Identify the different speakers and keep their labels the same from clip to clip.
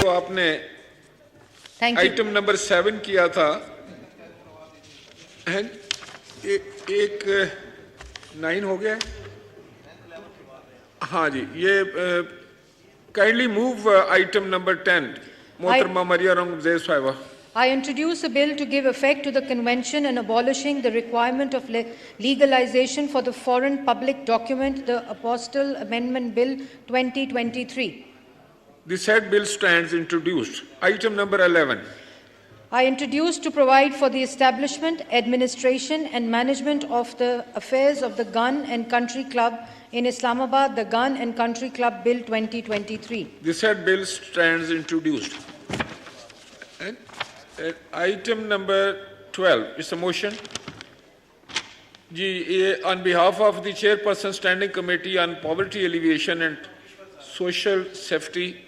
Speaker 1: जो आपने item number 7 किया था, एक 9 हो गया है। हाँ जी, ये काइंडली मूव आइटम नंबर 10, मोहतरमा मरिया रंगज़ेब साहिबा।
Speaker 2: I introduce a bill to give effect to the convention and abolishing the requirement of legalization for the foreign public document, the Apostle Amendment Bill 2023.
Speaker 1: The said bill stands introduced. Item number 11.
Speaker 2: I introduce to provide for the establishment, administration and management of the affairs of the Gun and Country Club in Islamabad, the Gun and Country Club Bill 2023.
Speaker 1: The said bill stands introduced. Item number 12, it's a motion. On behalf of the Chairperson Standing Committee on Poverty Alleviation and Social Safety,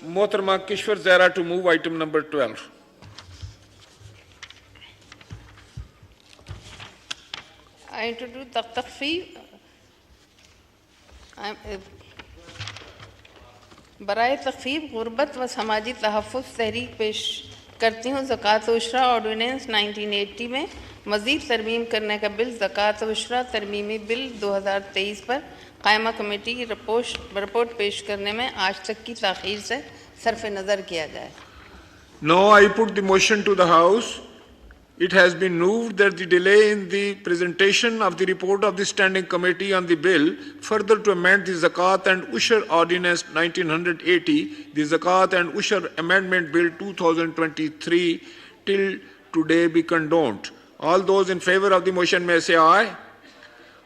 Speaker 1: Mohtarama Kishwar Zahra to move item number 12.
Speaker 3: I introduce the takfif. बराए तखफीफ गुर्बत व समाजी तहफ़्फ़ुज़ तहरीक पेश करती हूँ। ज़कात उशरा ordinance 1980 में मज़ीद तरमीम करने का बिल ज़कात उशरा तरमीमी बिल 2023 पर कायमा कमेटी की रिपोर्ट पेश करने में आज तक की ताख़ीर से सरफ़ नज़र किया जाए।
Speaker 1: Now I put the motion to the House. It has been moved that the delay in the presentation of the report of the Standing Committee on the bill further to amend the Zakat and Ushr Ordinance 1980, the Zakat and Ushr Amendment Bill 2023 till today be condoned. All those in favor of the motion may say aye.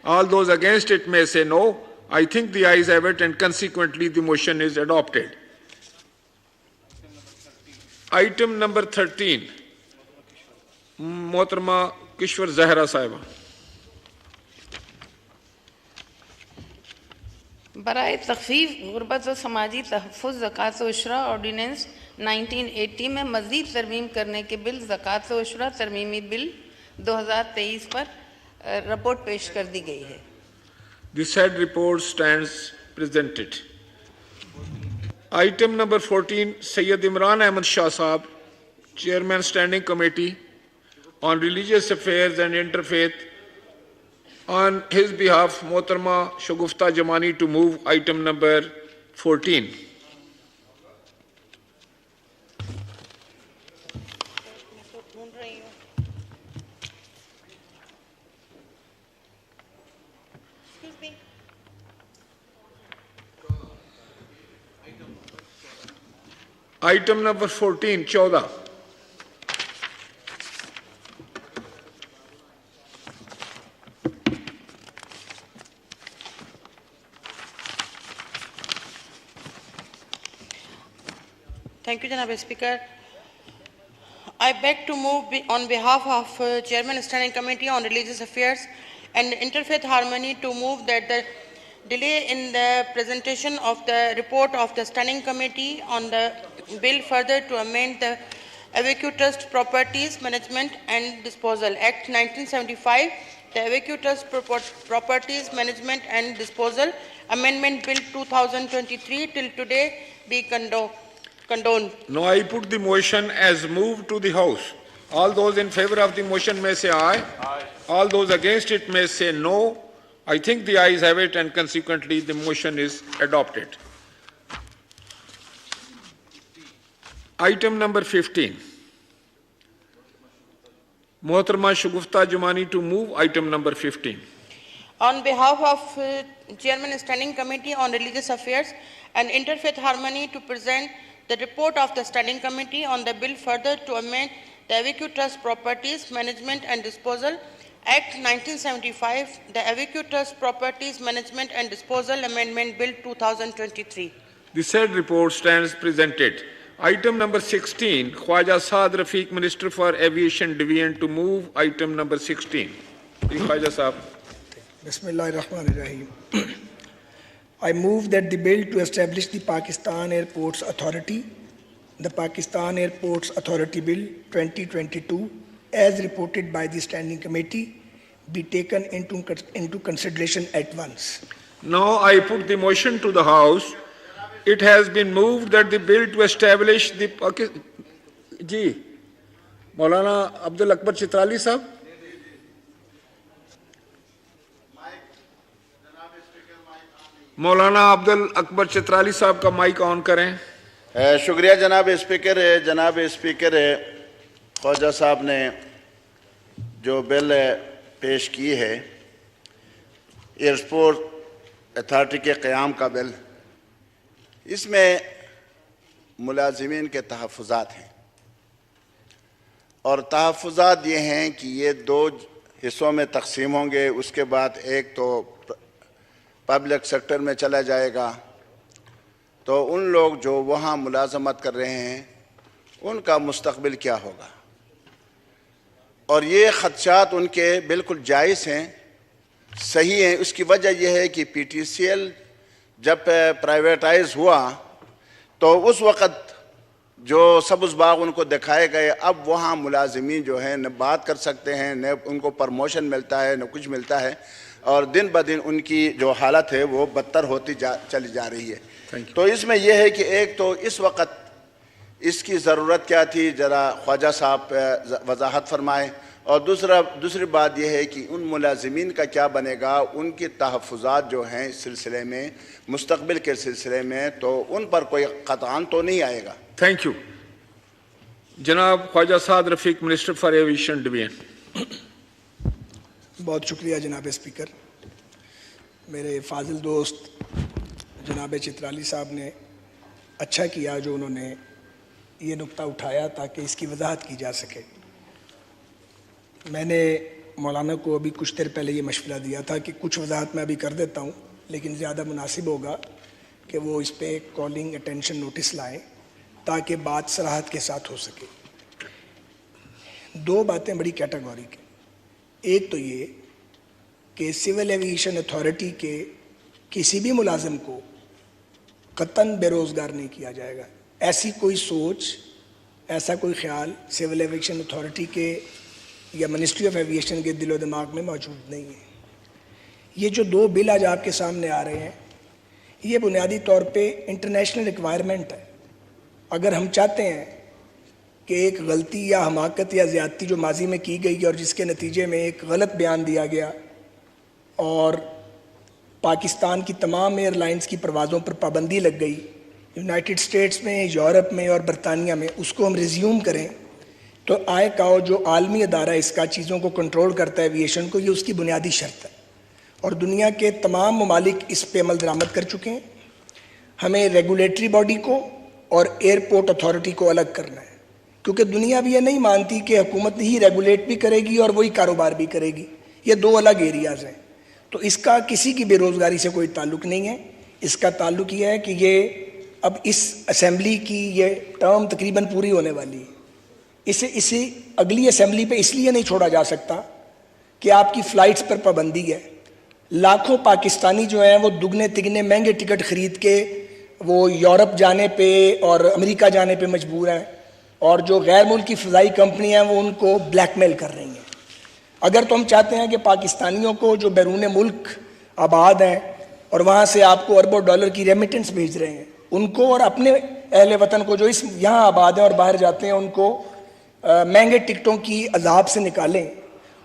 Speaker 1: All those against it may say no. I think the ayes have it and consequently the motion is adopted. Item number 13. Mohtarama Kishwar Zahra Sahiba.
Speaker 3: बराए तखफीफ गुर्बत व समाजी तहफ़्फ़ुज़ ज़कात उशरा ordinance 1980 में मज़ीद तरमीम करने के बिल ज़कात उशरा तरमीमी बिल 2023 पर रिपोर्ट पेश कर दी गई है।
Speaker 1: The said report stands presented. Item number 14, Sayyid Imran Ahmad Shah Sahab, Chairman Standing Committee on Religious Affairs and Interfaith. On his behalf, Mohtarama Shagufta Jamani to move item number 14. Item number 14, 14.
Speaker 4: Thank you, Janaab Speaker. I beg to move on behalf of Chairman Standing Committee on Religious Affairs and Interfaith Harmony to move that the delay in the presentation of the report of the Standing Committee on the bill further to amend the Avacue Trust Properties Management and Disposal Act 1975, the Avacue Trust Properties Management and Disposal Amendment Bill 2023 till today be condoned.
Speaker 1: Now I put the motion as moved to the House. All those in favor of the motion may say aye. Aye. All those against it may say no. I think the ayes have it and consequently the motion is adopted. Item number 15. Mohtarama Shagufta Jamani to move item number 15.
Speaker 4: On behalf of Chairman Standing Committee on Religious Affairs and Interfaith Harmony to present the report of the Standing Committee on the bill further to amend the Avacue Trust Properties Management and Disposal Act 1975, the Avacue Trust Properties Management and Disposal Amendment Bill 2023. The
Speaker 1: said report stands presented. Item number 16, Khwaja Saad Rafiq, Minister for Aviation Division, to move item number 16. Khwaja Saab.
Speaker 5: Bismillahirrahmanirrahim. I move that the bill to establish the Pakistan Airports Authority, the Pakistan Airports Authority Bill 2022, as reported by the Standing Committee, be taken into consideration at once.
Speaker 1: Now I put the motion to the House. It has been moved that the bill to establish the جی مولانا عبد الاکبر چترالی صاحب. مولانا عبد الاکبر چترالی صاحب کا mic آن کریں.
Speaker 6: شکریہ جناب speaker. جناب speaker, خواجہ صاحب نے جو بل پیش کی ہے ایئرپورٹ اتھارٹی کے قیام کا بل, اس میں ملازمین کے تحفظات ہیں, اور تحفظات یہ ہیں کہ یہ 2 حصوں میں تقسیم ہوں گے. اس کے بعد ایک تو پبلک سیکٹر میں چلا جائے گا, تو ان لوگ جو وہاں ملازمت کر رہے ہیں ان کا مستقبل کیا ہوگا. اور یہ خدشات ان کے بالکل جائز ہیں, صحیح ہیں. اس کی وجہ یہ ہے کہ پی ٹی سی ایل جب پرائیویٹائز ہوا تو اس وقت جو سبز باغ ان کو دکھائے گئے, اب وہاں ملازمین جو ہیں نہ بات کر سکتے ہیں, نہ ان کو پرموشن ملتا ہے, نہ کچھ ملتا ہے, اور دن بدن ان کی جو حالت ہے وہ بدتر ہوتی چلی جا رہی ہے. تو اس میں یہ ہے کہ ایک تو اس وقت اس کی ضرورت کیا تھی, ذرا خواجہ صاحب وضاحت فرمائیں. اور دوسری بات یہ ہے کہ ان ملازمین کا کیا بنے گا, ان کی تحفظات جو ہیں اس سلسلے میں, مستقبل کے سلسلے میں, تو ان پر کوئی قطعاً تو نہیں آئے گا.
Speaker 1: Thank you. جناب خواجہ سعد رفیق, منسٹر فار ایویشن ڈویژن.
Speaker 5: بہت شکریہ جناب اسپیکر. میرے فاضل دوست جناب چترالی صاحب نے اچھا کیا جو انہوں نے یہ نقطہ اٹھایا تاکہ اس کی وضاحت کی جا سکے. میں نے مولانا کو ابھی کچھ دیر پہلے یہ مشورہ دیا تھا کہ کچھ وضاحت میں ابھی کر دیتا ہوں, لیکن زیادہ مناسب ہوگا کہ وہ اس پہ کالنگ اٹینشن نوٹس لائیں تاکہ بات صراحت کے ساتھ ہو سکے. 2 باتیں بڑی کیٹیگوریک ہیں. ایک تو یہ کہ سول ایویشن اتھارٹی کے کسی بھی ملازم کو قطعاً بے روزگار نہیں کیا جائے گا. ایسی کوئی سوچ, ایسا کوئی خیال سول ایویشن اتھارٹی کے یا منسٹری آف ایویشن کے دل و دماغ میں موجود نہیں ہے. یہ جو 2 بل آج آپ کے سامنے آ رہے ہیں, یہ بنیادی طور پہ انٹرنیشنل ریکوائرمنٹ ہے. اگر ہم چاہتے ہیں کہ ایک غلطی یا حماقت یا زیادتی جو ماضی میں کی گئی اور جس کے نتیجے میں ایک غلط بیان دیا گیا اور پاکستان کی تمام ایئر لائنز کی پروازوں پر پابندی لگ گئی یونائٹڈ اسٹیٹس میں, یورپ میں اور برطانیہ میں, اس کو ہم ریزیوم کریں, تو آئے کاؤ جو عالمی ادارہ اس کا چیزوں کو کنٹرول کرتا ہے ایویشن کو, یہ اس کی بنیادی شرط ہے. اور دنیا کے تمام ممالک اس پہ عمل درآمد کر چکے ہیں. ہمیں ریگولیٹری باڈی کو اور ایئرپورٹ اتھارٹی کو الگ کرنا ہے, کیونکہ دنیا بھی یہ نہیں مانتی کہ حکومت ہی ریگولیٹ بھی کرے گی اور وہی کاروبار بھی کرے گی. یہ 2 الگ ایریاز ہیں. تو اس کا کسی کی بے روزگاری سے کوئی تعلق نہیں ہے. اس کا تعلق یہ ہے کہ یہ اب اس اسمبلی کی یہ ٹرم تقریباً پوری ہونے والی ہے. اسے اگلی اسمبلی پہ اس لیے نہیں چھوڑا جا سکتا کہ آپ کی فلائٹس پر پابندی ہے. لاکھوں پاکستانی جو ہیں وہ دگنے تگنے مہنگے ٹکٹ خرید کے وہ یورپ جانے پہ اور امریکہ جانے پہ مجبور ہیں, اور جو غیر ملکی فضائی کمپنیاں ہیں وہ ان کو بلیک میل کر رہی ہیں. اگر تو ہم چاہتے ہیں کہ پاکستانیوں کو جو بیرون ملک آباد ہیں اور وہاں سے آپ کو اربوں ڈالر کی ریمیٹنس بھیج رہے ہیں, ان کو اور اپنے اہل وطن کو جو یہاں آباد ہیں اور باہر جاتے ہیں, ان کو مہنگے ٹکٹوں کی عذاب سے نکالیں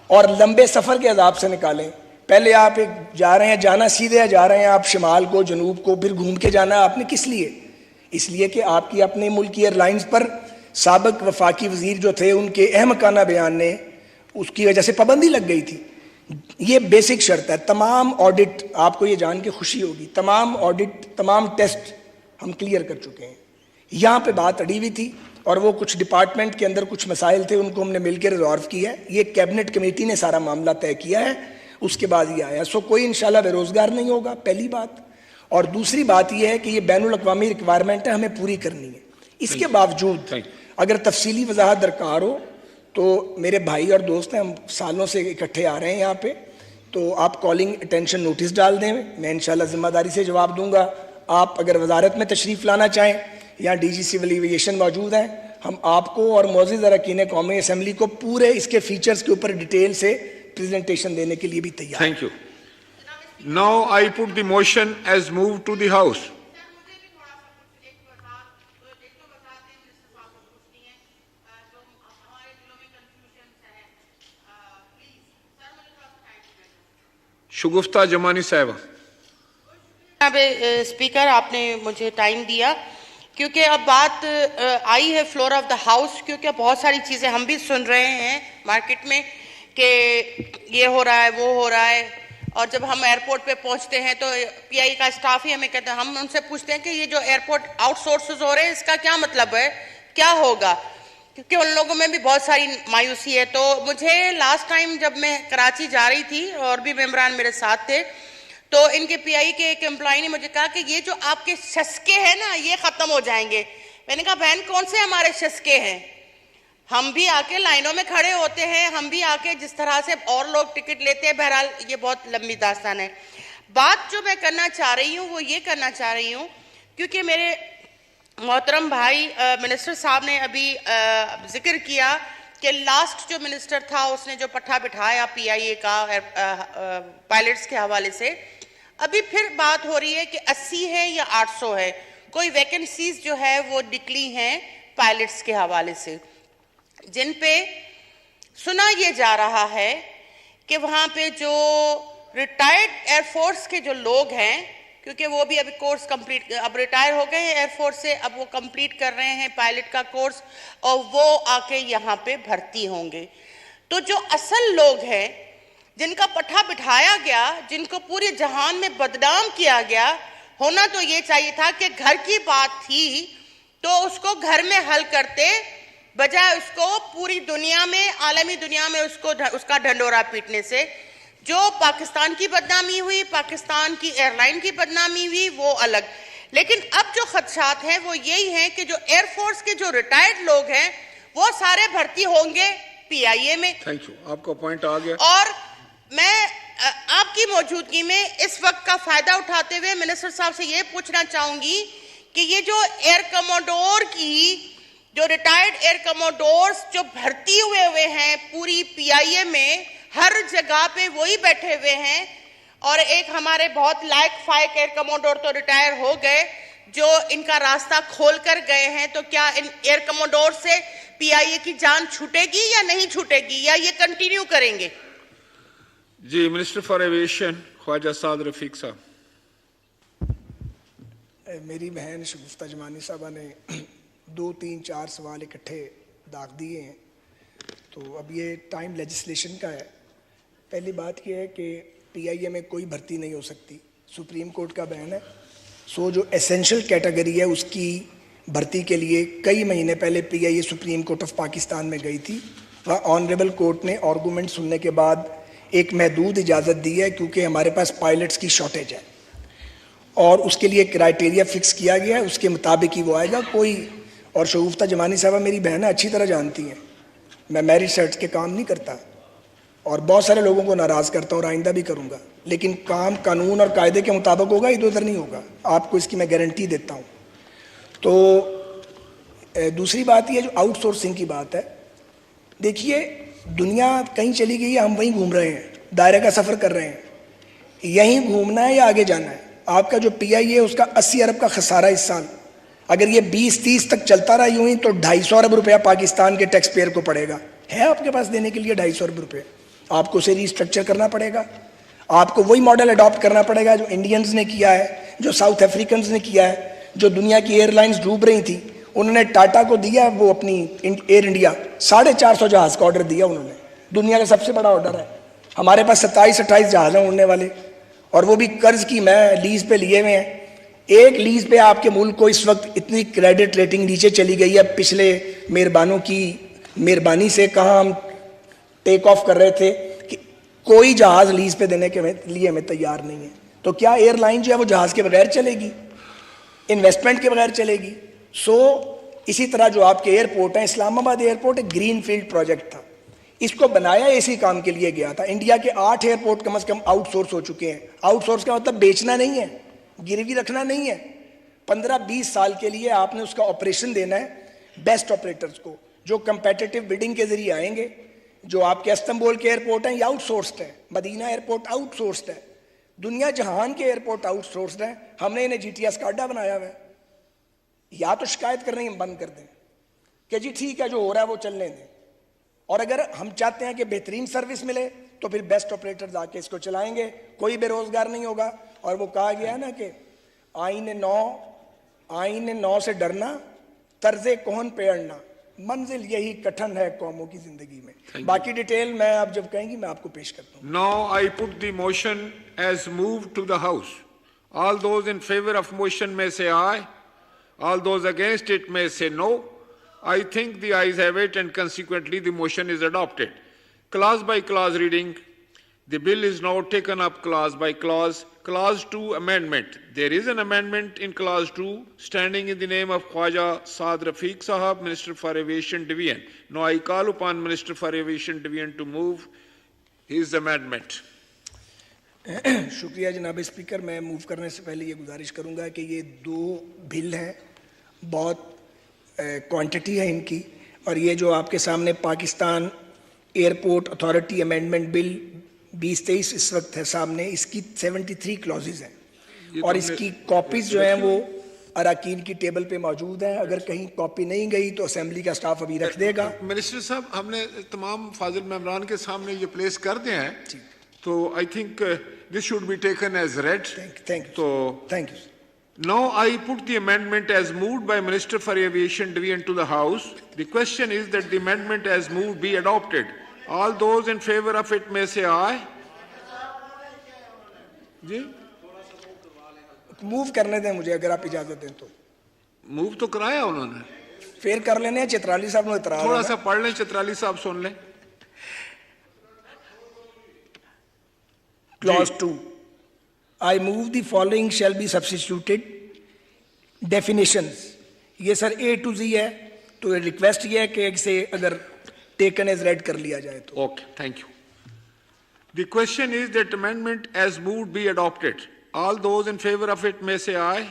Speaker 5: اور لمبے سفر کے عذاب سے نکالیں. پہلے آپ جا رہے ہیں, جانا سیدھے جا رہے ہیں آپ شمال کو, جنوب کو, پھر گھوم کے جانا آپ نے کس لیے؟ اس لیے کہ آپ کی اپنے ملک کی ایئر لائنز پر سابق وفاقی وزیر جو تھے ان کے احمقانہ بیان نے اس کی وجہ سے پابندی لگ گئی تھی. یہ بیسک شرط ہے. تمام آڈٹ, آپ کو یہ جان کے خوشی ہوگی, تمام آڈٹ, تمام ٹیسٹ ہم کلیئر کر چکے ہیں. یہاں پہ بات اڑی ہوئی تھی اور وہ کچھ ڈپارٹمنٹ کے اندر کچھ مسائل تھے, ان کو ہم نے مل کے ریزالو کیا ہے. یہ کیبنٹ کمیٹی نے سارا معاملہ طے کیا ہے, اس کے بعد یہ آیا. سو کوئی انشاءاللہ بے روزگار نہیں ہوگا, پہلی بات. اور دوسری بات یہ ہے کہ یہ بین الاقوامی ریکوائرمنٹ ہے, ہمیں پوری کرنی ہے. اس کے باوجود اگر تفصیلی وضاحت درکار ہو تو میرے بھائی اور دوست ہیں, ہم سالوں سے اکٹھے آ رہے ہیں یہاں پہ, تو آپ کالنگ اٹینشن نوٹس ڈال دیں, میں انشاءاللہ ذمہ داری سے جواب دوں گا. آپ اگر وزارت میں تشریف لانا چاہیں, یہاں ڈی جی سول ایویشن موجود ہیں, ہم آپ کو اور معزز اراکین قومی اسمبلی کو پورے اس کے فیچرز کے اوپر ڈیٹیل سے پریزنٹیشن دینے کے لیے بھی تیار ہیں.
Speaker 1: Thank you. Now I put the motion as moved to the House. شگفتہ جمانی صاحبہ.
Speaker 4: جناب اسپیکر آپ نے مجھے ٹائم دیا کیونکہ اب بات آئی ہے فلور آف دا ہاؤس، کیونکہ بہت ساری چیزیں ہم بھی سن رہے ہیں مارکیٹ میں کہ یہ ہو رہا ہے وہ ہو رہا ہے، اور جب ہم ایئرپورٹ پہ پہنچتے ہیں تو پی آئی کا اسٹاف ہی ہمیں کہتا ہے، ہم ان سے پوچھتے ہیں کہ یہ جو ایئرپورٹ آؤٹ سورسز ہو رہے ہیں اس کا کیا مطلب ہے، کیا ہوگا، کیونکہ ان لوگوں میں بھی بہت ساری مایوسی ہے. تو مجھے لاسٹ ٹائم جب میں کراچی جا رہی تھی اور بھی ممبران میرے ساتھ تھے تو ان کے پی آئی کے ایک امپلائی نے مجھے کہا کہ یہ جو آپ کے شسکے ہیں نا یہ ختم ہو جائیں گے. میں نے کہا بہن کون سے ہمارے شسکے ہیں، ہم بھی آ کے لائنوں میں کھڑے ہوتے ہیں، ہم بھی آ کے جس طرح سے اور لوگ ٹکٹ لیتے ہیں. بہرحال یہ بہت لمبی داستان ہے. بات جو میں کرنا چاہ رہی ہوں وہ یہ کرنا چاہ رہی ہوں کیونکہ میرے محترم بھائی منسٹر صاحب نے ابھی ذکر کیا کہ لاسٹ جو منسٹر تھا اس نے جو پٹھا بٹھایا پی آئی اے کا پائلٹس کے حوالے سے، ابھی پھر بات ہو رہی ہے کہ 80 ہے یا 800 ہے. کوئی ویکنسیز جو ہے وہ نکلی ہیں پائلٹس کے حوالے سے، جن پہ سنا یہ جا رہا ہے کہ وہاں پہ جو ریٹائرڈ ایئر فورس کے جو لوگ ہیں، کیونکہ وہ بھی ابھی کورس کمپلیٹ، اب ریٹائر ہو گئے ہیں ایئر فورس سے، اب وہ کمپلیٹ کر رہے ہیں پائلٹ کا کورس اور وہ آ کے یہاں پہ بھرتی ہوں گے. تو جو اصل لوگ ہیں جن کا پٹھا بٹھایا گیا، جن کو پورے جہان میں بدنام کیا گیا، ہونا تو یہ چاہیے تھا کہ گھر کی بات تھی تو اس کو گھر میں حل کرتے، بجائے اس کو پوری دنیا میں، عالمی دنیا میں اس کا ڈھنڈورا پیٹنے سے. جو پاکستان کی بدنامی ہوئی، پاکستان کی ایئر لائن کی بدنامی ہوئی، وہ الگ. لیکن اب جو خدشات ہیں وہ یہی ہیں کہ جو ایئر فورس کے جو ریٹائرڈ لوگ ہیں وہ سارے بھرتی ہوں گے پی آئی اے میں.
Speaker 1: تھینک یو، آپ کا پوائنٹ آ گیا.
Speaker 4: اور میں آپ کی موجودگی میں اس وقت کا فائدہ اٹھاتے ہوئے منسٹر صاحب سے یہ پوچھنا چاہوں گی کہ یہ جو ایئر کموڈور کی جو ریٹائرڈ ایئر کموڈورز جو بھرتی ہوئے ہیں پوری پی آئی اے میں، ہر جگہ پہ وہی بیٹھے ہوئے ہیں، اور ایک ہمارے بہت لائق فائق ایئر کموڈور تو ریٹائر ہو گئے جو ان کا راستہ کھول کر گئے ہیں، تو کیا ان ایئر کموڈور سے پی آئی اے کی جان چھوٹے گی یا نہیں چھوٹے گی، یا یہ کنٹینیو کریں گے؟
Speaker 1: جی، minister for aviation Khawaja Saad رفیق صاحب.
Speaker 5: میری بہن شگفتہ جمانی صاحبہ نے 2 3 4 سوال اکٹھے داغ دیے ہیں، تو اب یہ ٹائم لیجسلیشن کا ہے. پہلی بات یہ ہے کہ پی آئی اے میں کوئی بھرتی نہیں ہو سکتی، سپریم کورٹ کا بیان ہے. جو ایسینشل کیٹیگری ہے اس کی بھرتی کے لیے کئی مہینے پہلے پی آئی اے سپریم کورٹ آف پاکستان میں گئی تھی. وہاں آنریبل کورٹ نے آرگومنٹ سننے کے بعد ایک محدود اجازت دی ہے، کیونکہ ہمارے پاس پائلٹس کی شارٹیج ہے اور اس کے لیے کرائٹیریا فکس کیا گیا ہے، اس کے مطابق ہی وہ آئے گا. اور شگفتہ جمانی صاحبہ میری بہنیں اچھی طرح جانتی ہیں میں میرٹ سرچ کے کام نہیں کرتا اور بہت سارے لوگوں کو ناراض کرتا ہوں اور آئندہ بھی کروں گا، لیکن کام قانون اور قاعدے کے مطابق ہوگا، ادھر ادھر نہیں ہوگا. آپ کو اس کی میں گارنٹی دیتا ہوں. تو دوسری بات یہ جو آؤٹ سورسنگ کی بات ہے، دیکھیے دنیا کہیں چلی گئی ہے، ہم وہیں گھوم رہے ہیں، دائرے کا سفر کر رہے ہیں. یہیں گھومنا ہے یا آگے جانا ہے؟ آپ کا جو پی آئی اے اس کا 80 ارب کا خسارہ اس سال، اگر یہ 20-30 تک چلتا رہا یوں ہی تو 250 ارب روپیہ پاکستان کے ٹیکس پیئر کو پڑے گا. ہے آپ کے پاس دینے کے لیے 250 ارب روپے؟ آپ کو اسے ریسٹرکچر کرنا پڑے گا، آپ کو وہی ماڈل اڈاپٹ کرنا پڑے گا جو انڈینز نے کیا ہے، جو ساؤتھ افریکنز نے کیا ہے، جو دنیا کی ایئر لائنز ڈوب رہی تھیں. انہوں نے ٹاٹا کو دیا وہ اپنی ایئر انڈیا 450 جہاز کا آرڈر دیا، انہوں نے دنیا کا سب سے بڑا آرڈر ہے. ہمارے پاس 27-28 جہاز ہیں اڑنے والے، اور وہ بھی قرض کی میں لیز پہ لیے ہوئے ہیں. ایک لیز پہ آپ کے ملک کو اس وقت اتنی کریڈٹ ریٹنگ نیچے چلی گئی ہے، پچھلے مہربانوں کی مہربانی سے کہاں ہم ٹیک آف کر رہے تھے کہ کوئی جہاز لیز پہ دینے کے لیے ہمیں تیار نہیں ہے. تو کیا ایئر لائن جو ہے وہ جہاز کے بغیر چلے گی، انویسٹمنٹ کے بغیر چلے گی؟ اسی طرح جو آپ کے ایئرپورٹ ہیں، اسلام آباد ایئرپورٹ ایک گرین فیلڈ پروجیکٹ تھا، اس کو بنایا اسی کام کے لیے گیا تھا. انڈیا کے 8 ایئرپورٹ کم از کم آؤٹ سورس ہو چکے ہیں. آؤٹ سورس کا مطلب بیچنا نہیں ہے، گروی رکھنا نہیں ہے. 15-20 سال کے لیے آپ نے اس کا آپریشن دینا ہے بیسٹ آپریٹرز کو، جو کمپیٹیٹو بڈنگ کے ذریعے آئیں گے. جو آپ کے استنبول کے ایئرپورٹ ہیں یہ آؤٹ سورسڈ ہے، مدینہ ایئرپورٹ آؤٹ سورسڈ ہے، دنیا جہان کے ایئرپورٹ آؤٹ سورسڈ ہیں. ہم نے انہیں جی ٹی ایس کا اڈا بنایا ہوا ہے. یا تو شکایت کرنے ہم بند کر دیں کہ جی ٹھیک ہے جو ہو رہا ہے وہ چلنے دیں، اور اگر ہم چاہتے ہیں کہ بہترین سروس ملے तो फिर बेस्ट ऑपरेटर्स आके इसको चलाएंगे, कोई बेरोजगार नहीं होगा। और वो कहा गया ना कि आईने नौ से डरना, तर्जे कौन पे अड़ना, मंजिल यही कठिन है कौमों की जिंदगी में। बाकी डिटेल मैं आप जब कहेंगी मैं आपको पेश करता हूँ।
Speaker 1: Now I put the motion as moved to the House. All those in favor of motion may say aye. All those against it may say no. I think the ayes have it and consequently the motion is adopted. Clause by clause reading. The bill is now taken up clause by clause. Clause 2 amendment. There is an amendment in clause 2 standing in the name of Khwaja Saad Rafiq Sahab, Minister for Aviation Division. Now I call upon Minister for Aviation Division to move his amendment.
Speaker 5: शुक्रिया जनाब speaker. मैं move करने से पहले ये गुजारिश करूंगा कि ये दो बिल हैं, बहुत क्वांटिटी है इनकी, और ये जो आपके सामने Pakistan airport authority amendment bill 2023 इस वक्त है सामने, इसकी 73 क्लॉजेज हैं और इसकी कॉपीज जो हैं वो अराकीन की टेबल पे मौजूद हैं। अगर कहीं कॉपी नहीं गई तो असेंबली का स्टाफ अभी रख देगा।
Speaker 1: मिनिस्टर साहब, हमने तमाम फाजिल मेंबरान के सामने ये प्लेस कर दिए हैं, तो I think this should be taken as read.
Speaker 5: Thank you.
Speaker 1: Now I put the amendment as moved by Minister for Aviation Division to the House. The question is that the amendment as moved be adopted. All those in favor of it may say aye. जी
Speaker 5: move करने दें मुझे, अगर आप इजाजत दें तो।
Speaker 1: Move तो कराया उन्होंने,
Speaker 5: फिर कर लेने हैं। चित्राली साहब ने इतराज,
Speaker 1: थोड़ा सा पढ़ लें, चित्राली साहब सुन लें।
Speaker 5: Clause 2. I move the following shall be substituted. Definitions. ये सर A to Z है, तो रिक्वेस्ट ये है कि इसे अगर taken as read कर लिया जाए तो।
Speaker 1: Okay, thank you. The question is that amendment as moved be adopted. All those in favor of it may say aye.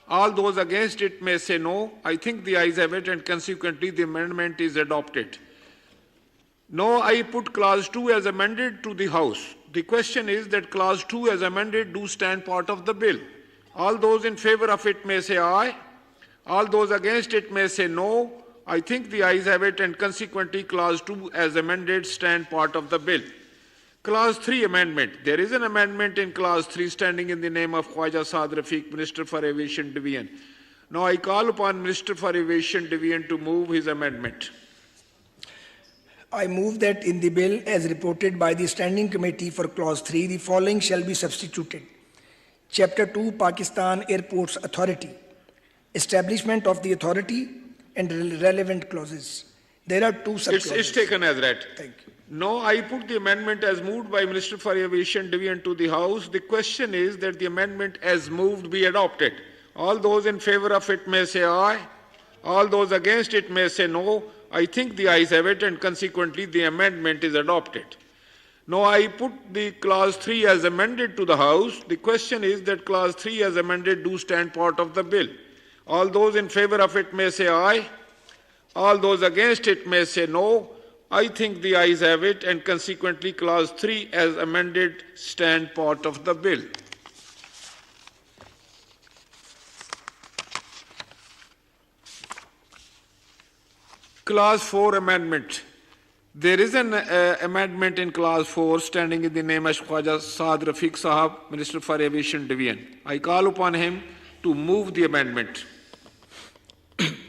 Speaker 1: All those against it may say no. I think the ayes have it and consequently the amendment is adopted. Now I put clause 2 as amended to the House. The question is that clause 2 as amended do stand part of the bill. All those in favor of it may say aye. All those against it may say no. I think the ayes have it and consequently clause 2 as amended stand part of the bill. Clause 3 amendment. There is an amendment in clause 3 standing in the name of Khwaja Saad Rafiq, Minister for Aviation Division. Now I call upon Minister for Aviation Division to move his amendment.
Speaker 5: I move that in the bill as reported by the Standing Committee for Clause 3, the following shall be substituted. Chapter 2, Pakistan Airports Authority. Establishment of the authority and relevant clauses. There are two sub-clauses.
Speaker 1: It's taken as read.
Speaker 5: Thank you.
Speaker 1: No, I put the amendment as moved by Minister for Aviation Division to the House. The question is that the amendment as moved be adopted. All those in favor of it may say aye. All those against it may say no. I think the ayes have it and consequently the amendment is adopted. Now I put the clause 3 as amended to the House. The question is that clause 3 as amended do stand part of the bill. All those in favor of it may say aye. All those against it may say no. I think the ayes have it and consequently clause 3 as amended stand part of the bill. Clause 4 amendment. There is an amendment in clause 4 standing in the name of Khwaja Saad Rafiq Sahab, Minister for Aviation Division. I call upon him to move the amendment.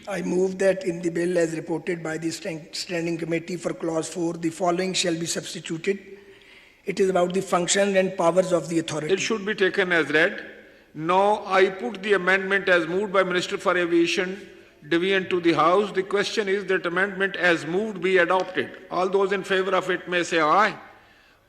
Speaker 5: I move that in the bill as reported by the Standing Committee for Clause 4, the following shall be substituted. It is about the function and powers of the authority.
Speaker 1: It should be taken as read. Now I put the amendment as moved by Minister for Aviation Division to the House. The question is that amendment as moved be adopted. All those in favor of it may say aye.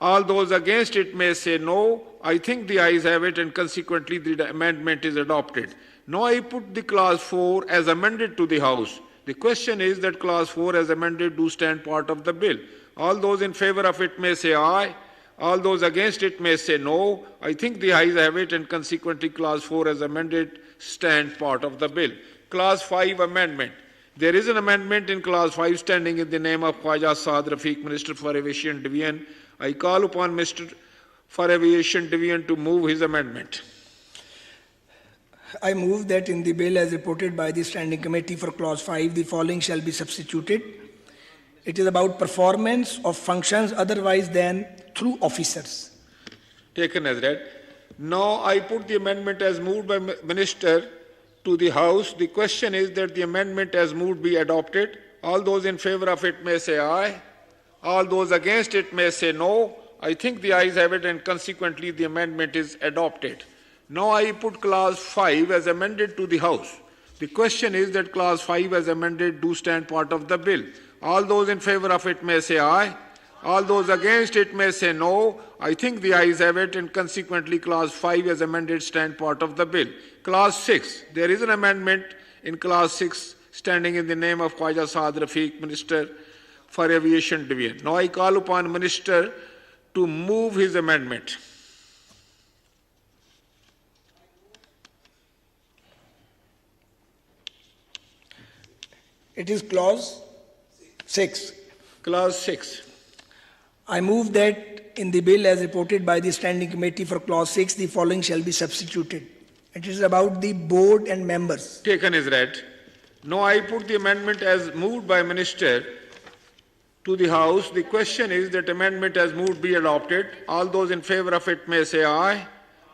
Speaker 1: All those against it may say no. I think the ayes have it and consequently the amendment is adopted. Now I put the clause 4 as amended to the House. The question is that clause 4 as amended do stand part of the bill. All those in favor of it may say aye. All those against it may say no. I think the ayes have it and consequently clause 4 as amended stand part of the bill. Clause 5 amendment. There is an amendment in clause 5 standing in the name of Khwaja Saad Rafiq, Minister for Aviation Division. I call upon Minister for Aviation Division to move his amendment.
Speaker 5: I move that in the bill as reported by the Standing Committee for Clause 5, the following shall be substituted. It is about performance of functions otherwise than through officers.
Speaker 1: Taken as read. Now I put the amendment as moved by Minister to the House. The question is that the amendment as moved be adopted. All those in favor of it may say aye. All those against it may say no. I think the ayes have it and consequently the amendment is adopted. Now I put clause 5 as amended to the House. The question is that clause 5 as amended do stand part of the bill. All those in favor of it may say aye. All those against it may say no. I think the ayes have it and consequently clause 5 as amended stand part of the bill. Clause 6. There is an amendment in clause 6 standing in the name of Khwaja Saad Rafiq, Minister for Aviation Division. Now I call upon Minister to move his amendment.
Speaker 5: It is clause 6.
Speaker 1: Clause 6.
Speaker 5: I move that in the bill as reported by the Standing Committee for clause 6, the following shall be substituted. It is about the board and members.
Speaker 1: Taken is read. Now I put the amendment as moved by Minister to the House. The question is that amendment as moved be adopted. All those in favor of it may say aye.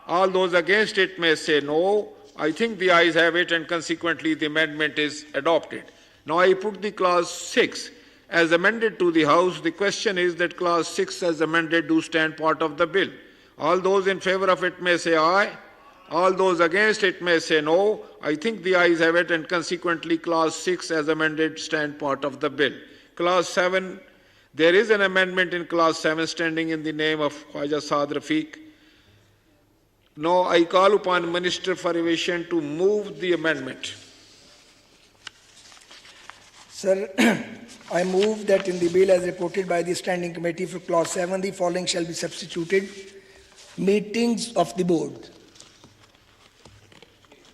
Speaker 1: All those against it may say no. I think the ayes have it and consequently the amendment is adopted. Now I put the clause 6 as amended to the House. The question is that clause 6 as amended do stand part of the bill. All those in favor of it may say aye. All those against it may say no. I think the ayes have it and consequently clause 6 as amended stand part of the bill. Clause 7. There is an amendment in clause 7 standing in the name of Khwaja Saad Rafiq. Now I call upon Minister for Aviation to move the amendment.
Speaker 5: Sir, I move that in the bill as reported by the Standing Committee for clause 7, the following shall be substituted. Meetings of the board.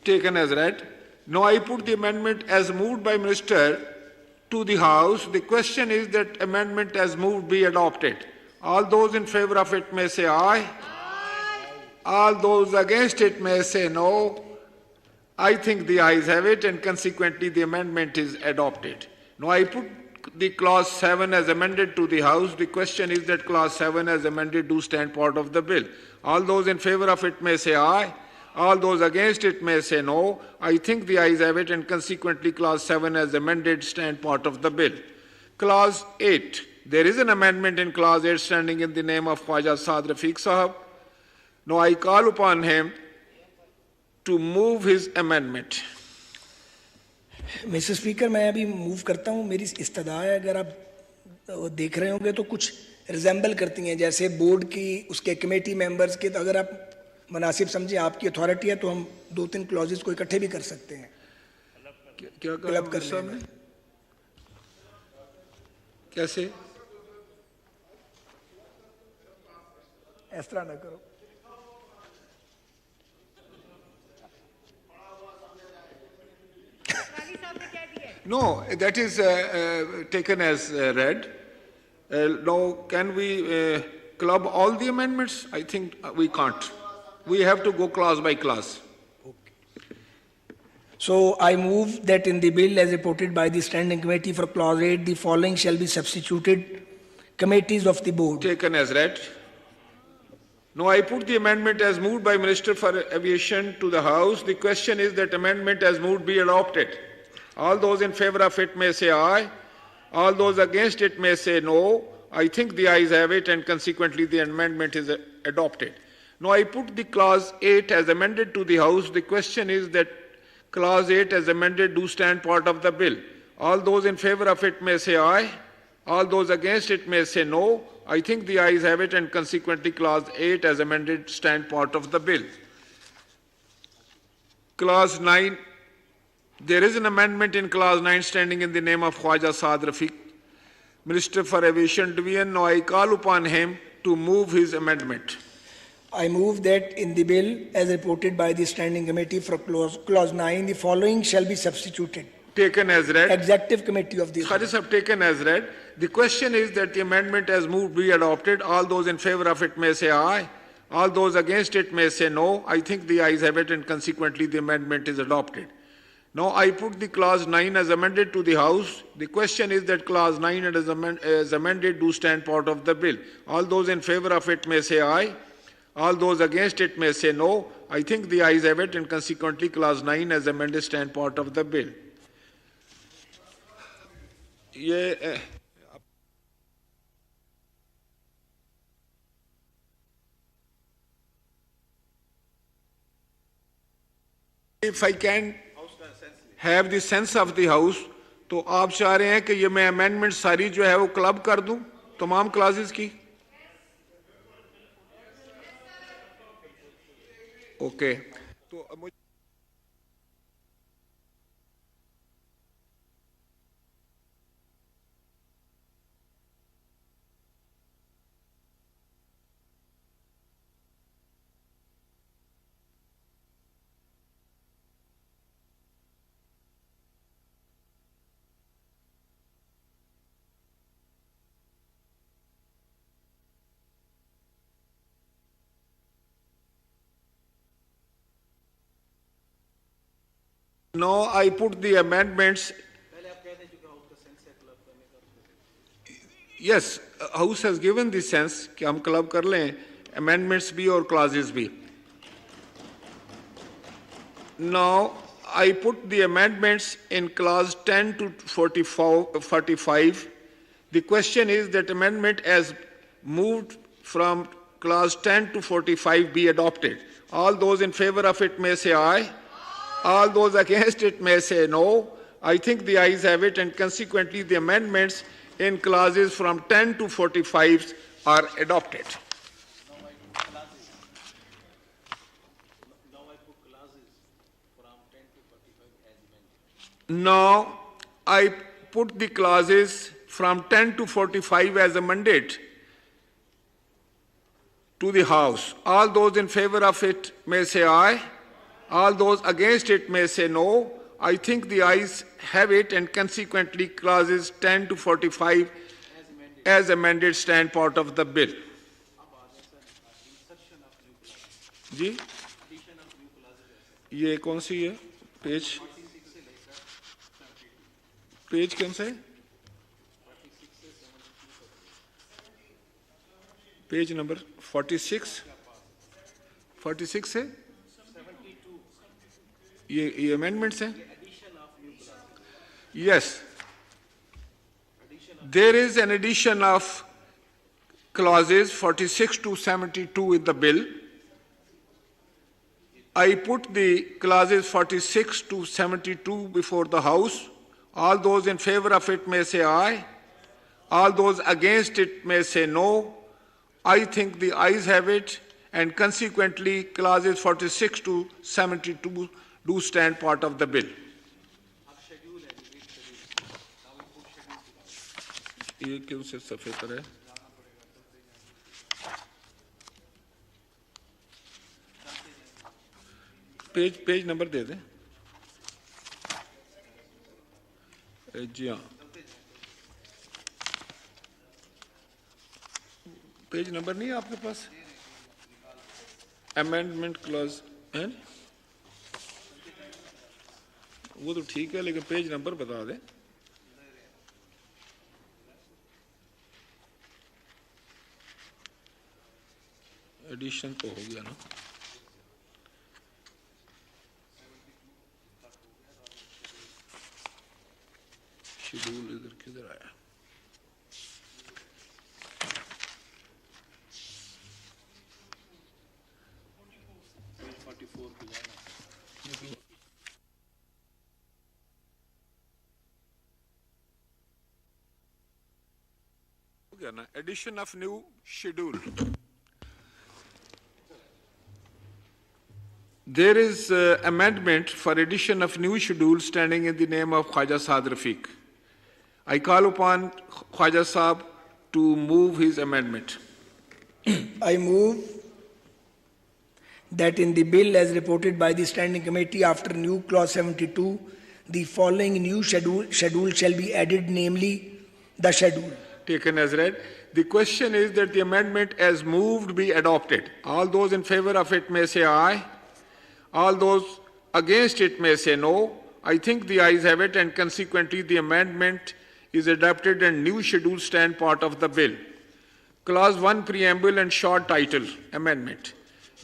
Speaker 1: Taken as read. Now I put the amendment as moved by Minister to the House. The question is that amendment as moved be adopted. All those in favor of it may say aye. All those against it may say no. I think the ayes have it and consequently the amendment is adopted. Now I put the clause 7 as amended to the House. The question is that clause 7 as amended do stand part of the bill. All those in favor of it may say aye. All those against it may say no. I think the ayes have it and consequently clause 7 as amended stand part of the bill. Clause 8. There is an amendment in clause 8 standing in the name of Khwaja Saad Rafiq Sahab. Now I call upon him to move his amendment.
Speaker 5: Mister speaker, मैं अभी move करता हूँ. मेरी इस्तदा है, अगर आप देख रहे होंगे तो कुछ रिजेंबल करती हैं जैसे बोर्ड की, उसके कमेटी मेंबर्स के. तो अगर आप मुनासिब समझे, आपकी अथॉरिटी है, तो हम 2-3 क्लॉजेस को इकट्ठे भी कर सकते हैं.
Speaker 1: क्या
Speaker 5: क्लब कर लें.
Speaker 1: कैसे?
Speaker 5: इस तरह ना करो.
Speaker 1: No, that is taken as read. Now, can we club all the amendments? I think we can't. We have to go clause by clause.
Speaker 5: So I move that in the bill as reported by the Standing Committee for clause 8, the following shall be substituted. Committees of the board.
Speaker 1: Taken as read. Now I put the amendment as moved by Minister for Aviation to the House. The question is that amendment as moved be adopted. All those in favor of it may say aye. All those against it may say no. I think the ayes have it and consequently the amendment is adopted. Now I put the clause 8 as amended to the House. The question is that clause 8 as amended do stand part of the bill. All those in favor of it may say aye. All those against it may say no. I think the ayes have it and consequently clause 8 as amended stand part of the bill. Clause 9. There is an amendment in clause 9 standing in the name of Khwaja Saad Rafiq, Minister for Aviation Division. Now I call upon him to move his amendment.
Speaker 5: I move that in the bill as reported by the Standing Committee for clause 9, the following shall be substituted.
Speaker 1: Taken as read.
Speaker 5: Executive Committee of the
Speaker 1: Kharis have taken as read. The question is that the amendment as moved be adopted. All those in favor of it may say aye. All those against it may say no. I think the ayes have it and consequently the amendment is adopted. Now I put the clause 9 as amended to the House. The question is that clause 9 as amended do stand part of the bill. All those in favor of it may say aye. All those against it may say no. I think the ayes have it, and consequently clause 9 as amended stand part of the bill. If I can have the sense of the House, तो आप चाह रहे हैं कि ये मैं amendment सारी जो है वो क्लब कर दूं तमाम clauses की? Okay. तो now I put the amendments. Yes, House has given the sense कि हम क्लब कर लें amendments भी और clauses भी. Now I put the amendments in clause 10 to 45. The question is that amendment as moved from clause 10 to 45 be adopted. All those in favor of it may say aye. All those against it may say no. I think the ayes have it, and consequently the amendments in clauses from 10 to 45 are adopted. Now I put the clauses from 10 to 45 as amended to the House. All those in favor of it may say aye. All those against it may say no. I think the ayes have it, and consequently clauses 10 to 45 as amended stand part of the bill. जी ये कौन सी है page कौन सा है page number 46 है ये amendments हैं? Yes. There is an addition of clauses 46 to 72 in the bill. I put the clauses 46 to 72 before the House. All those in favor of it may say aye. All those against it may say no. I think the ayes have it, and consequently clauses 46 to 72 do stand part of the bill. ये क्यों से सफेद पर है? Page number दे दें। जी हाँ, page number नहीं है आपके पास? अमेंडमेंट क्लॉज है? वो तो ठीक है, लेकिन पेज नंबर बता दें। एडिशन तो हो गया ना? शेड्यूल इधर किधर आया? Addition of new schedule. There is amendment for addition of new schedule standing in the name of Khwaja Saad Rafiq. I call upon Khwaja Saab to move his amendment.
Speaker 5: I move that in the bill as reported by the Standing Committee after new clause 72, the following new schedule shall be added, namely the schedule.
Speaker 1: Taken as read. The question is that the amendment as moved be adopted. All those in favor of it may say aye. All those against it may say no. I think the ayes have it, and consequently the amendment is adopted and new schedule stand part of the bill. Clause 1 preamble and short title amendment.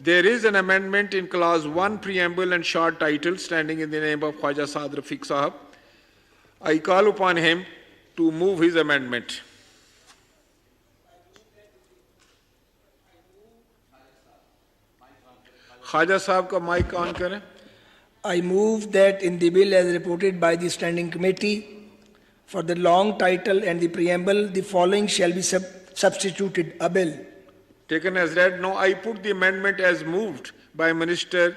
Speaker 1: There is an amendment in clause 1 preamble and short title standing in the name of Khwaja Saad Rafiq Sahab. I call upon him to move his amendment. Khwaja Sahab ka mic on kare.
Speaker 5: I move that in the bill as reported by the Standing Committee, for the long title and the preamble, the following shall be substituted. A bill.
Speaker 1: Taken as read. No, I put the amendment as moved by Minister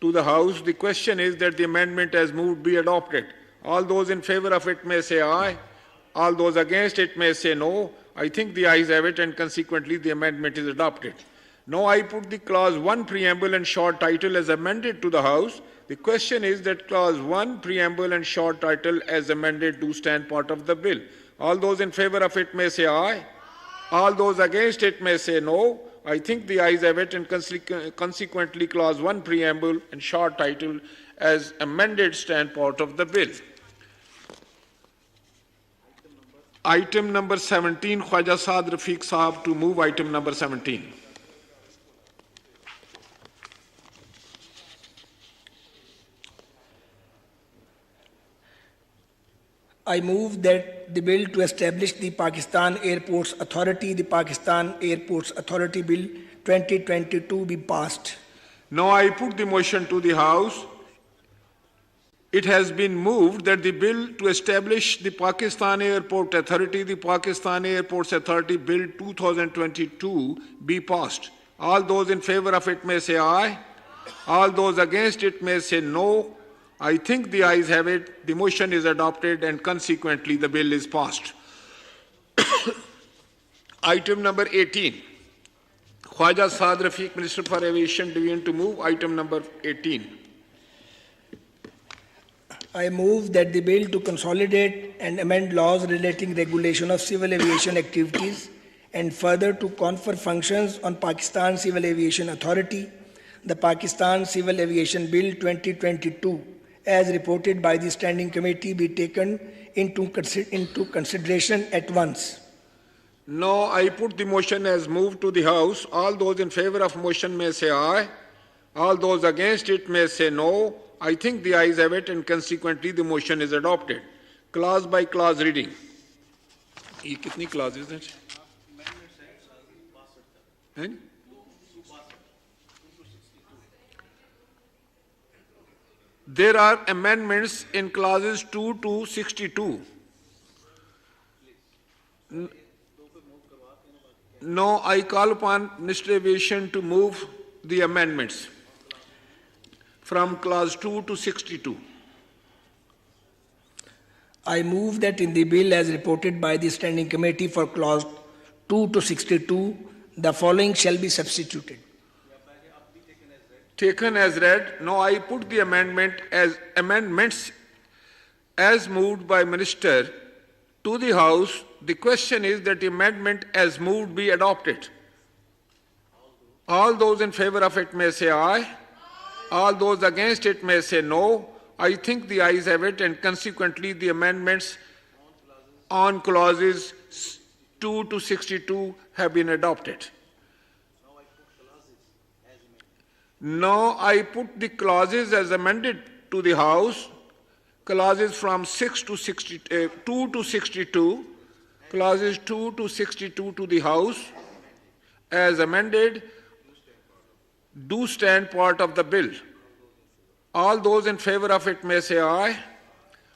Speaker 1: to the House. The question is that the amendment as moved be adopted. All those in favor of it may say aye. All those against it may say no. I think the ayes have it, and consequently the amendment is adopted. Now I put the clause 1 preamble and short title as amended to the House. The question is that clause 1 preamble and short title as amended do stand part of the bill. All those in favor of it may say aye. All those against it may say no. I think the ayes have it, and consequently clause 1 preamble and short title as amended stand part of the bill. Item number 17, Khwaja Saad Rafiq Sahab to move item number 17.
Speaker 5: I move that the bill to establish the Pakistan Airports Authority, the Pakistan Airports Authority Bill 2022 be passed.
Speaker 1: Now I put the motion to the House. It has been moved that the bill to establish the Pakistan Airport Authority, the Pakistan Airports Authority Bill 2022 be passed. All those in favor of it may say aye. All those against it may say no. I think the ayes have it. The motion is adopted, and consequently the bill is passed. Item number 18. Khwaja Saad Rafiq, Minister for Aviation, Division to move item number 18.
Speaker 5: I move that the bill to consolidate and amend laws relating regulation of civil aviation activities and further to confer functions on Pakistan Civil Aviation Authority, the Pakistan Civil Aviation Bill 2022, as reported by the Standing Committee, be taken into consideration at once.
Speaker 1: Now I put the motion as moved to the House. All those in favor of motion may say aye. All those against it may say no. I think the ayes have it, and consequently the motion is adopted. Clause by clause reading. Ye kitni clauses hain? There are amendments in clauses 2 to 62. No, I call upon Minister of Aviation to move the amendments from clause 2 to 62.
Speaker 5: I move that in the bill as reported by the Standing Committee for clause 2 to 62, the following shall be substituted.
Speaker 1: Taken as read. Now I put the amendments as moved by Minister to the House. The question is that the amendment as moved be adopted. All those in favor of it may say aye. All those against it may say no. I think the ayes have it, and consequently the amendments on clauses 2 to 62 have been adopted. Now I put the clauses as amended to the House, clauses from 2 to 62, clauses 2 to 62 to the House, as amended, do stand part of the bill. All those in favor of it may say aye.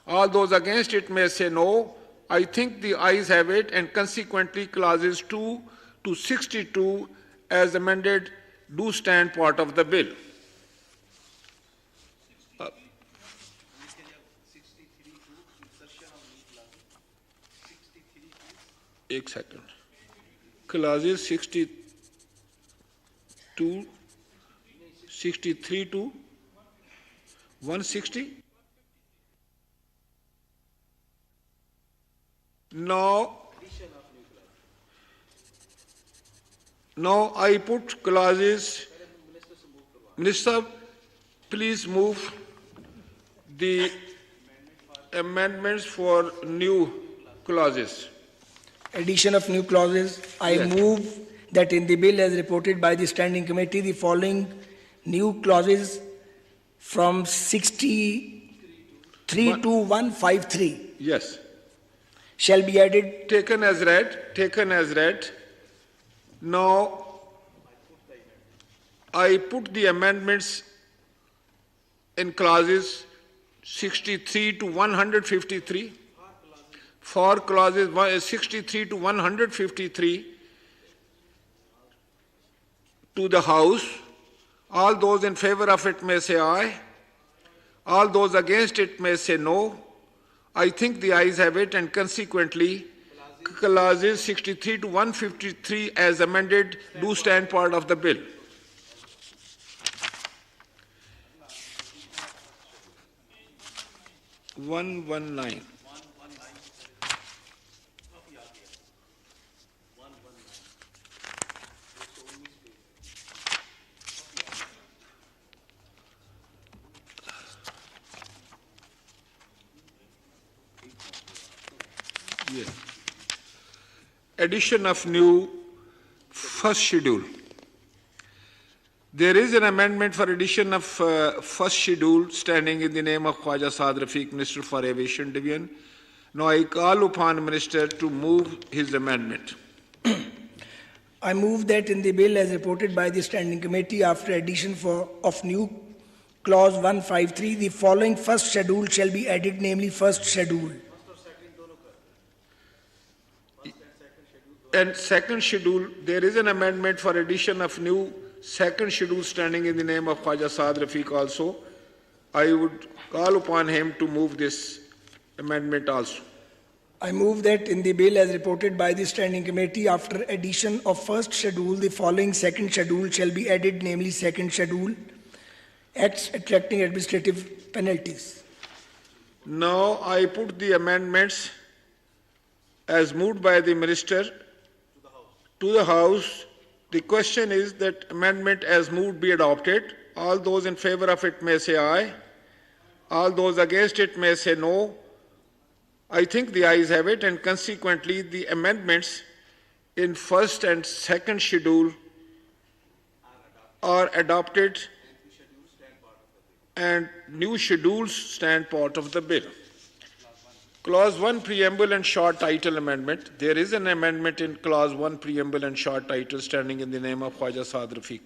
Speaker 1: All those against it may say no. I think the ayes have it, and consequently clauses 2 to 62 as amended do stand part of the bill. एक second. Clauses 62, 63 to 160. Now I put clauses. Minister, please move the amendments for new clauses.
Speaker 5: Addition of new clauses. I
Speaker 1: Yes.
Speaker 5: move that in the bill as reported by the Standing Committee, the following new clauses from 63 to 153
Speaker 1: Yes.
Speaker 5: shall be added.
Speaker 1: Taken as read. Now, I put the amendments in clauses 63 to 153. For clauses 63 to 153 to the House. All those in favor of it may say aye. All those against it may say no. I think the ayes have it, and consequently, clauses 63 to 153 as amended do stand part of the bill. (119) Yes. Addition of new first schedule. There is an amendment for addition of first schedule standing in the name of Khwaja Saad Rafiq, Minister for Aviation Division. Now I call upon Minister to move his amendment.
Speaker 5: I move that in the bill as reported by the Standing Committee after addition of new clause 153, the following first schedule shall be added, namely first schedule.
Speaker 1: And second schedule, there is an amendment for addition of new second schedule standing in the name of Khwaja Saad Rafiq also. I would call upon him to move this amendment also.
Speaker 5: I move that in the bill as reported by the Standing Committee after addition of first schedule, the following second schedule shall be added, namely second schedule, acts attracting administrative penalties.
Speaker 1: Now I put the amendments as moved by the Minister to the House. The question is that amendment as moved be adopted. All those in favor of it may say aye. All those against it may say no. I think the ayes have it, and consequently the amendments in first and second schedule are adopted and new schedules stand part of the bill. Clause 1 preamble and short title amendment. There is an amendment in clause 1 preamble and short title standing in the name of Khwaja Saad Rafiq.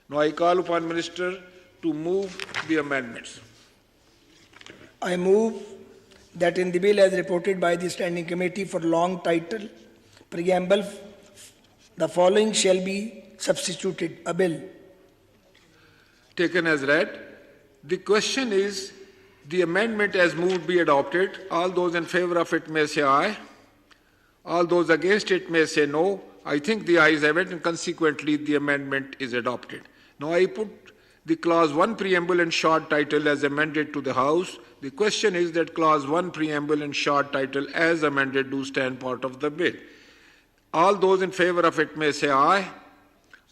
Speaker 1: Now I call upon Minister to move the amendments.
Speaker 5: I move that in the bill as reported by the Standing Committee for long title preamble, the following shall be substituted. A bill.
Speaker 1: Taken as read. The question is, the amendment as moved be adopted. All those in favor of it may say aye. All those against it may say no. I think the ayes have it, and consequently the amendment is adopted. Now I put the clause 1 preamble and short title as amended to the House. The question is that clause 1 preamble and short title as amended do stand part of the bill. All those in favor of it may say aye.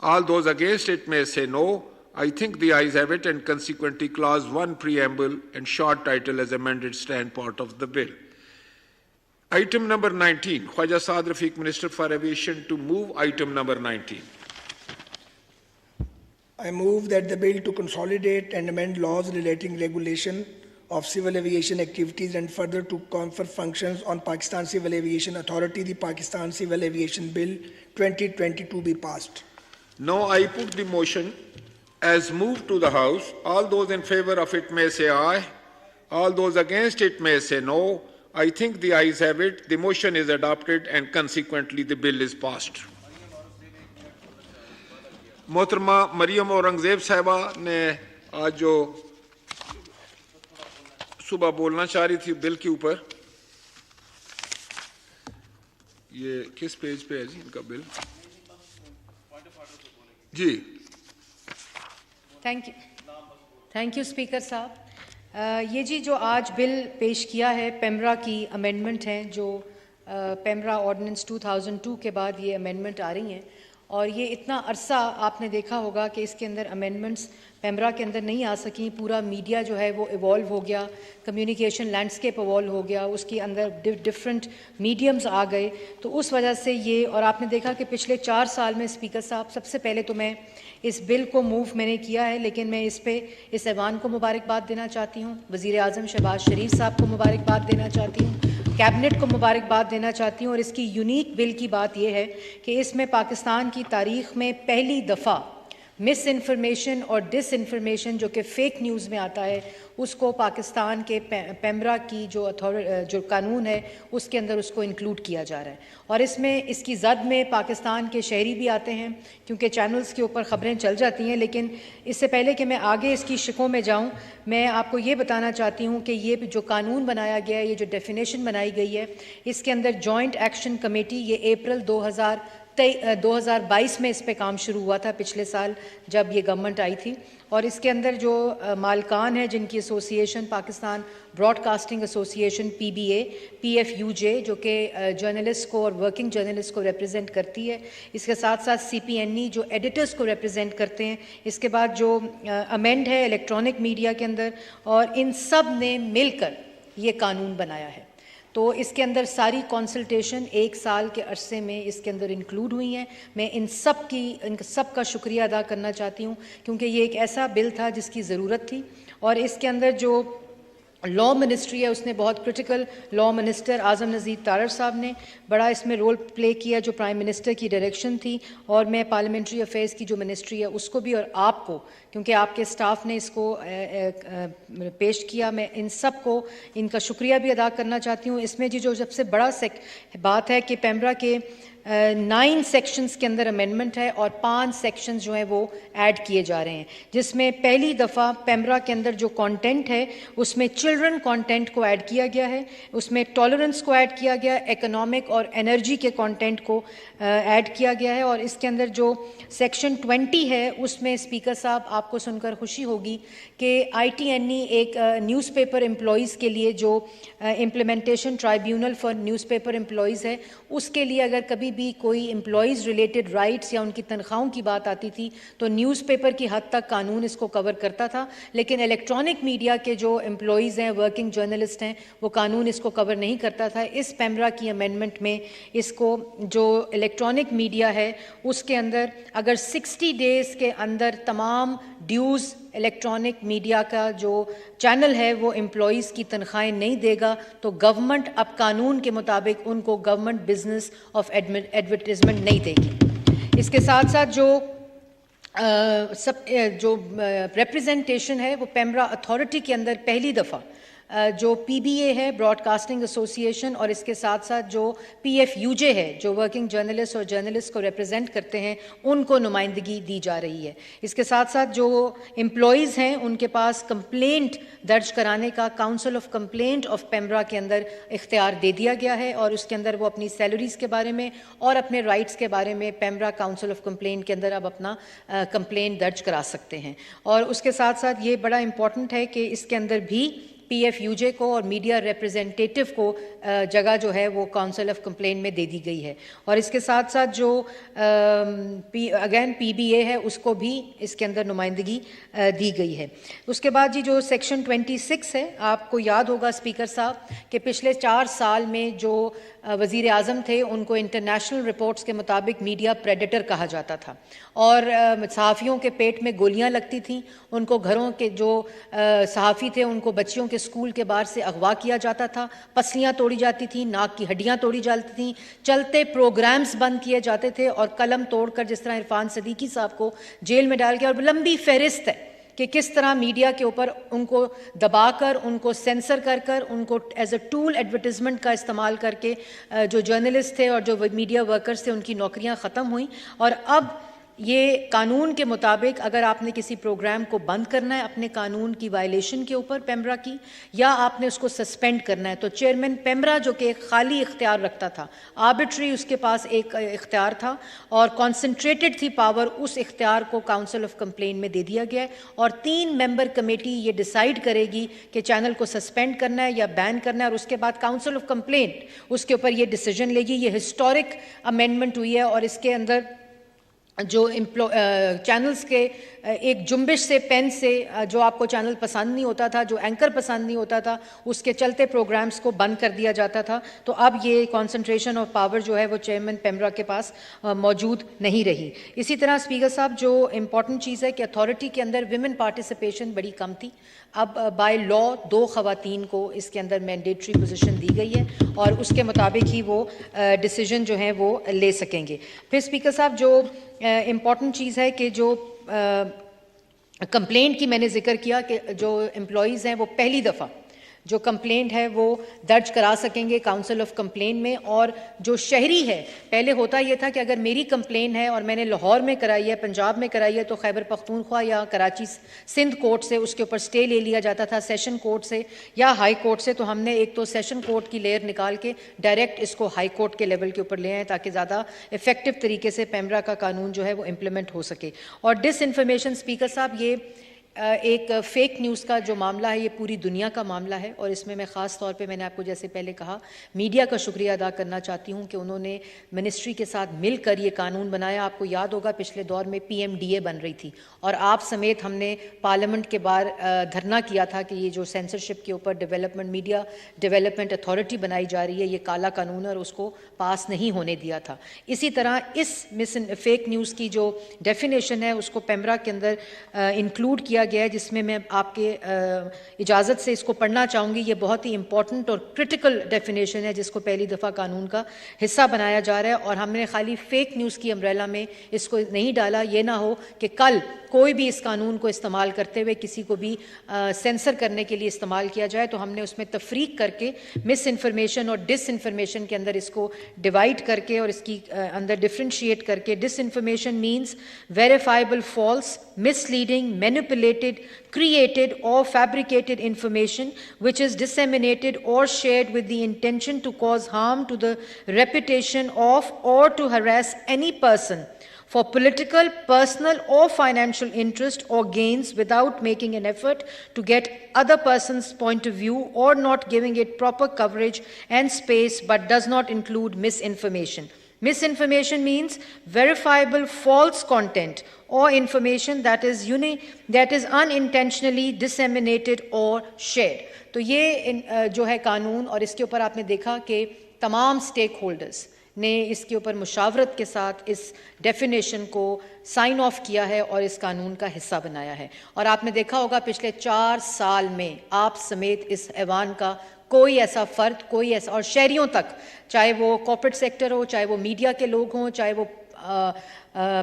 Speaker 1: All those against it may say no. I think the ayes have it, and consequently clause 1 preamble and short title as amended stand part of the bill. Item number 19, Khwaja Saad Rafiq, Minister for Aviation, to move item number 19.
Speaker 5: I move that the bill to consolidate and amend laws relating regulation of civil aviation activities and further to confer functions on Pakistan Civil Aviation Authority, the Pakistan Civil Aviation Bill 2022 be passed.
Speaker 1: Now I put the motion as moved to the House. All those in favor of it may say aye. All those against it may say no. I think the ayes have it. The motion is adopted, and consequently the bill is passed. मोहतरमा मरियम औरंगजेब साहिबा ने आज जो सुबह बोलना चाह रही थी बिल के ऊपर, ये किस पेज पे है जी इनका बिल? जी
Speaker 2: थैंक यू स्पीकर साहब। ये जी जो आज बिल पेश किया है पेमरा की अमेंडमेंट है, जो पेमरा ऑर्डिनेंस 2002 के बाद ये अमेंडमेंट आ रही हैं, اور یہ اتنا عرصہ آپ نے دیکھا ہوگا کہ اس کے اندر امینڈمنٹس پیمرا کے اندر نہیں آ سکیں. پورا میڈیا جو ہے وہ ایوالو ہو گیا, کمیونیکیشن لینڈسکیپ ایوالو ہو گیا, اس کے اندر ڈفرینٹ میڈیمز آ گئے. تو اس وجہ سے یہ, اور آپ نے دیکھا کہ پچھلے 4 سال میں اسپیکر صاحب, سب سے پہلے تو میں اس بل کو موو میں نے کیا ہے, لیکن میں اس پہ اس ایوان کو مبارکباد دینا چاہتی ہوں, وزیر اعظم شہباز شریف صاحب کو مبارکباد دینا چاہتی ہوں, کیبنٹ کو مبارکباد دینا چاہتی ہوں. اور اس کی یونیک بل کی بات یہ ہے کہ اس میں پاکستان کی تاریخ میں پہلی دفعہ مس انفارمیشن اور ڈس انفارمیشن جو کہ فیک نیوز میں آتا ہے, اس کو پاکستان کے پیمرا کی جو قانون ہے اس کے اندر اس کو انکلوڈ کیا جا رہا ہے. اور اس میں اس کی زد میں پاکستان کے شہری بھی آتے ہیں, کیونکہ چینلز کے اوپر خبریں چل جاتی ہیں. لیکن اس سے پہلے کہ میں آگے اس کی شقوں میں جاؤں, میں آپ کو یہ بتانا چاہتی ہوں کہ یہ جو قانون بنایا گیا ہے, یہ جو ڈیفینیشن بنائی گئی ہے, اس کے اندر جوائنٹ ایکشن کمیٹی, یہ اپریل 2022 میں اس پہ کام شروع ہوا تھا, پچھلے سال جب یہ گورنمنٹ آئی تھی. اور اس کے اندر جو مالکان ہیں جن کی association Pakistan broadcasting association PBA, PFUJ جو کہ جرنلسٹ کو اور ورکنگ جرنلسٹ کو ریپرزینٹ کرتی ہے, اس کے ساتھ ساتھ CPNE جو ایڈیٹرز کو ریپرزینٹ کرتے ہیں, اس کے بعد جو امینڈ ہے الیکٹرانک میڈیا کے اندر, اور ان سب نے مل کر یہ قانون بنایا ہے. تو اس کے اندر ساری کنسلٹیشن 1 سال کے عرصے میں اس کے اندر انکلوڈ ہوئی ہیں. میں ان سب کا شکریہ ادا کرنا چاہتی ہوں, کیونکہ یہ ایک ایسا بل تھا جس کی ضرورت تھی. اور اس کے اندر جو لاء منسٹری ہے, اس نے بہت کرٹیکل, لاء منسٹر اعظم نذیر تارڑ صاحب نے بڑا اس میں رول پلے کیا, جو پرائم منسٹر کی ڈائریکشن تھی. اور میں پارلیمنٹری افیئرز کی جو منسٹری ہے اس کو بھی, اور آپ کو, کیونکہ آپ کے سٹاف نے اس کو پیش کیا, میں ان سب کو ان کا شکریہ بھی ادا کرنا چاہتی ہوں. اس میں جو سب سے بڑا بات ہے کہ پیمرا کے 9 سیکشنز کے اندر امینڈمنٹ ہے, اور 5 سیکشنز جو ہیں وہ ایڈ کیے جا رہے ہیں, جس میں پہلی دفعہ پیمرا کے اندر جو کانٹینٹ ہے اس میں چلڈرن کانٹینٹ کو ایڈ کیا گیا ہے, اس میں ٹالرنس کو ایڈ کیا گیا, اکنامک اور انرجی کے کانٹینٹ کو ایڈ کیا گیا ہے. اور اس کے اندر جو سیکشن 20 ہے اس میں اسپیکر صاحب آپ کو سن کر خوشی ہوگی کہ ITNE ایک نیوز پیپر امپلائیز کے لیے جو implementation tribunal for news paper employees ہے, اس کے لیے اگر کبھی بھی کوئی امپلائیز ریلیٹڈ رائٹس یا ان کی تنخواہوں کی بات آتی تھی تو نیوز پیپر کی حد تک قانون اس کو کور کرتا تھا. لیکن الیکٹرانک میڈیا کے جو امپلائیز ہیں, ورکنگ جرنلسٹ ہیں, وہ قانون اس کو کور نہیں کرتا تھا. اس پیمرا کی امینڈمنٹ میں اس کو, جو الیکٹرانک میڈیا ہے اس کے اندر اگر 60 ڈیز کے اندر تمام ڈیوز الیکٹرانک میڈیا کا جو چینل ہے وہ امپلائیز کی تنخواہیں نہیں دے گا, تو گورنمنٹ اب قانون کے مطابق ان کو گورنمنٹ بزنس آف ایڈورٹیزمنٹ نہیں دے گی. اس کے ساتھ ساتھ جو ریپرزنٹیشن ہے وہ پیمرا اتھارٹی کے اندر پہلی دفعہ جو PBA ہے براڈ کاسٹنگ ایسوسیشن, اور اس کے ساتھ ساتھ جو PFUJ ہے جو ورکنگ جرنلسٹ اور جرنلسٹ کو ریپرزینٹ کرتے ہیں, ان کو نمائندگی دی جا رہی ہے. اس کے ساتھ ساتھ جو امپلائیز ہیں ان کے پاس کمپلینٹ درج کرانے کا council of complaint of PEMRA کے اندر اختیار دے دیا گیا ہے, اور اس کے اندر وہ اپنی سیلریز کے بارے میں اور اپنے رائٹس کے بارے میں پیمرا کاؤنسل آف کمپلینٹ کے اندر اب اپنا کمپلین درج کرا سکتے ہیں. اور اس کے ساتھ ساتھ یہ بڑا امپورٹنٹ ہے کہ اس کے اندر بھی PFUJ کو اور میڈیا ریپرزینٹیٹیو کو جگہ جو ہے وہ کاؤنسل آف کمپلین میں دے دی گئی ہے. اور اس کے ساتھ ساتھ جو اگین PBA ہے اس کو بھی اس کے اندر نمائندگی دی گئی ہے. اس کے بعد جو سیکشن 26 ہے, آپ کو یاد ہوگا اسپیکر صاحب کہ پچھلے 4 سال میں جو وزیر اعظم تھے ان کو انٹرنیشنل رپورٹس کے مطابق میڈیا پریڈیٹر کہا جاتا تھا, اور صحافیوں کے پیٹ میں گولیاں لگتی تھیں, ان کو گھروں کے جو صحافی تھے ان کو بچیوں کے اسکول کے باہر سے اغوا کیا جاتا تھا, پسلیاں توڑی جاتی تھیں, ناک کی ہڈیاں توڑی جاتی تھیں, چلتے پروگرامز بند کیے جاتے تھے, اور قلم توڑ کر جس طرح عرفان صدیقی صاحب کو جیل میں ڈال گیا. اور لمبی فہرست ہے کہ کس طرح میڈیا کے اوپر ان کو دبا کر, ان کو سینسر کر ان کو ایز اے ٹول ایڈورٹیزمنٹ کا استعمال کر کے جو جرنلسٹ تھے اور جو میڈیا ورکرز تھے ان کی نوکریاں ختم ہوئیں. اور اب یہ قانون کے مطابق اگر آپ نے کسی پروگرام کو بند کرنا ہے اپنے قانون کی وائلیشن کے اوپر پیمرا کی, یا آپ نے اس کو سسپینڈ کرنا ہے, تو چیئرمین پیمرا جو کہ ایک خالی اختیار رکھتا تھا, آربیٹری اس کے پاس ایک اختیار تھا اور کانسنٹریٹڈ تھی پاور, اس اختیار کو کاؤنسل آف کمپلین میں دے دیا گیا ہے. اور 3 ممبر کمیٹی یہ ڈیسائیڈ کرے گی کہ چینل کو سسپینڈ کرنا ہے یا بین کرنا ہے, اور اس کے بعد کاؤنسل آف کمپلینٹ اس کے اوپر یہ ڈیسیجن لے گی. یہ ہسٹورک امینڈمنٹ ہوئی ہے, اور اس کے اندر جو چینلز کے ایک جنبش سے پین سے جو آپ کو چینل پسند نہیں ہوتا تھا, جو اینکر پسند نہیں ہوتا تھا, اس کے چلتے پروگرامز کو بند کر دیا جاتا تھا. تو اب یہ کانسنٹریشن آف پاور جو ہے وہ چیئرمین پیمرا کے پاس موجود نہیں رہی. اسی طرح اسپیکر صاحب جو امپورٹنٹ چیز ہے کہ اتھارٹی کے اندر ویمن پارٹیسپیشن بڑی کم تھی. اب بائی لا 2 خواتین کو اس کے اندر مینڈیٹری پوزیشن دی گئی ہے اور اس کے مطابق ہی وہ ڈیسیجن جو ہیں وہ لے سکیں گے. پھر اسپیکر صاحب جو امپورٹنٹ چیز ہے کہ جو کمپلینٹ کی میں نے ذکر کیا کہ جو امپلائیز ہیں وہ پہلی دفعہ جو کمپلینٹ ہے وہ درج کرا سکیں گے کاؤنسل آف کمپلین میں. اور جو شہری ہے, پہلے ہوتا یہ تھا کہ اگر میری کمپلین ہے اور میں نے لاہور میں کرائی ہے, پنجاب میں کرائی ہے, تو خیبر پختونخوا یا کراچی سندھ کورٹ سے اس کے اوپر سٹے لے لیا جاتا تھا, سیشن کورٹ سے یا ہائی کورٹ سے. تو ہم نے ایک تو سیشن کورٹ کی لیئر نکال کے ڈائریکٹ اس کو ہائی کورٹ کے لیول کے اوپر لے آئے تاکہ زیادہ افیکٹو طریقے سے پیمرا کا قانون جو ہے وہ امپلیمنٹ ہو سکے. اور ڈس انفارمیشن اسپیکر صاحب, یہ ایک فیک نیوز کا جو معاملہ ہے یہ پوری دنیا کا معاملہ ہے, اور اس میں خاص طور پہ میں نے آپ کو جیسے پہلے کہا میڈیا کا شکریہ ادا کرنا چاہتی ہوں کہ انہوں نے منسٹری کے ساتھ مل کر یہ قانون بنایا. آپ کو یاد ہوگا پچھلے دور میں PMDA بن رہی تھی اور آپ سمیت ہم نے پارلیمنٹ کے باہر دھرنا کیا تھا کہ یہ جو سینسرشپ کے اوپر ڈیولپمنٹ میڈیا ڈیولپمنٹ اتھارٹی بنائی جا رہی ہے یہ کالا قانون ہے اور اس کو پاس نہیں ہونے دیا تھا. اسی طرح اس فیک نیوز کی جو ڈیفینیشن ہے اس کو پیمرا کے اندر انکلوڈ کیا گیا ہے, جس میں آپ کے اجازت سے اس کو پڑھنا چاہوں گی. یہ بہت ہی امپورٹنٹ اور کرٹیکل ڈیفینیشن ہے جس کو پہلی دفعہ قانون کا حصہ بنایا جا رہا ہے, اور ہم نے خالی فیک نیوز کی امبریلا میں اس کو نہیں ڈالا. یہ نہ ہو کہ کل کوئی بھی اس قانون کو استعمال کرتے ہوئے کسی کو بھی سینسر کرنے کے لیے استعمال کیا جائے. تو ہم نے اس میں تفریق کر کے مس انفارمیشن اور ڈس انفارمیشن کے اندر اس کو ڈیوائڈ کر کے اور اس کی اندر ڈفرینشیٹ کر کے disinformation means verifiable false, misleading, manipulated, created or fabricated information which is disseminated or shared with the intention to cause harm to the reputation of or to harass any person for political, personal or financial interest or gains without making an effort to get other person's point of view or not giving it proper coverage and space, but does not include misinformation. Misinformation means verifiable false content or information that is unintentionally disseminated or shared. تو یہ جو ہے قانون, اور اس کے اوپر آپ نے دیکھا کہ تمام سٹیک ہولڈرز نے اس کے اوپر مشاورت کے ساتھ اس ڈیفینیشن کو سائن آف کیا ہے اور اس قانون کا حصہ بنایا ہے. اور آپ نے دیکھا ہوگا پچھلے 4 سال میں آپ سمیت اس ایوان کا کوئی ایسا فرد, کوئی ایسا, اور شہریوں تک, چاہے وہ کارپوریٹ سیکٹر ہو, چاہے وہ میڈیا کے لوگ ہوں, چاہے وہ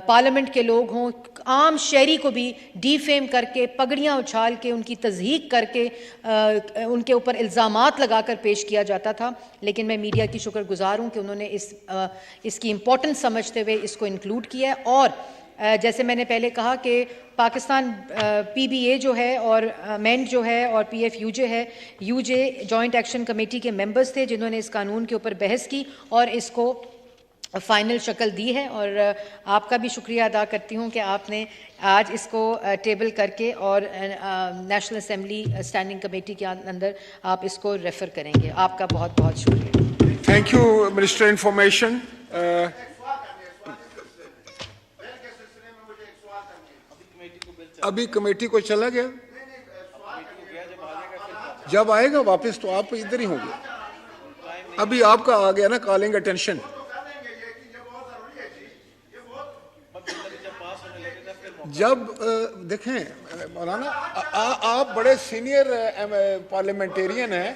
Speaker 2: پارلیمنٹ کے لوگ ہوں, عام شہری کو بھی ڈی فیم کر کے, پگڑیاں اچھال کے, ان کی تضحیق کر کے, ان کے اوپر الزامات لگا کر پیش کیا جاتا تھا. لیکن میں میڈیا کی شکر گزار ہوں کہ انہوں نے اس کی امپورٹنس سمجھتے ہوئے اس کو انکلوڈ کیا ہے. اور جیسے میں نے پہلے کہا کہ پاکستان PBA جو ہے اور مینڈ جو ہے اور PFUJ ہے, UJ جوائنٹ ایکشن کمیٹی کے ممبرز تھے جنہوں نے اس قانون کے اوپر بحث کی اور اس کو فائنل شکل دی ہے. اور آپ کا بھی شکریہ ادا کرتی ہوں کہ آپ نے آج اس کو ٹیبل کر کے اور نیشنل اسمبلی اسٹینڈنگ کمیٹی کے اندر آپ اس کو ریفر کریں گے. آپ کا بہت بہت شکریہ.
Speaker 1: Thank you minister information. ابھی کمیٹی کو چلا گیا, جب آئے گا واپس تو آپ ادھر ہی ہوں گے. ابھی آپ کا آ گیا نا کالنگ اٹینشن. جب دیکھیں مولانا, آپ بڑے سینئر پارلیمنٹیرین ہیں,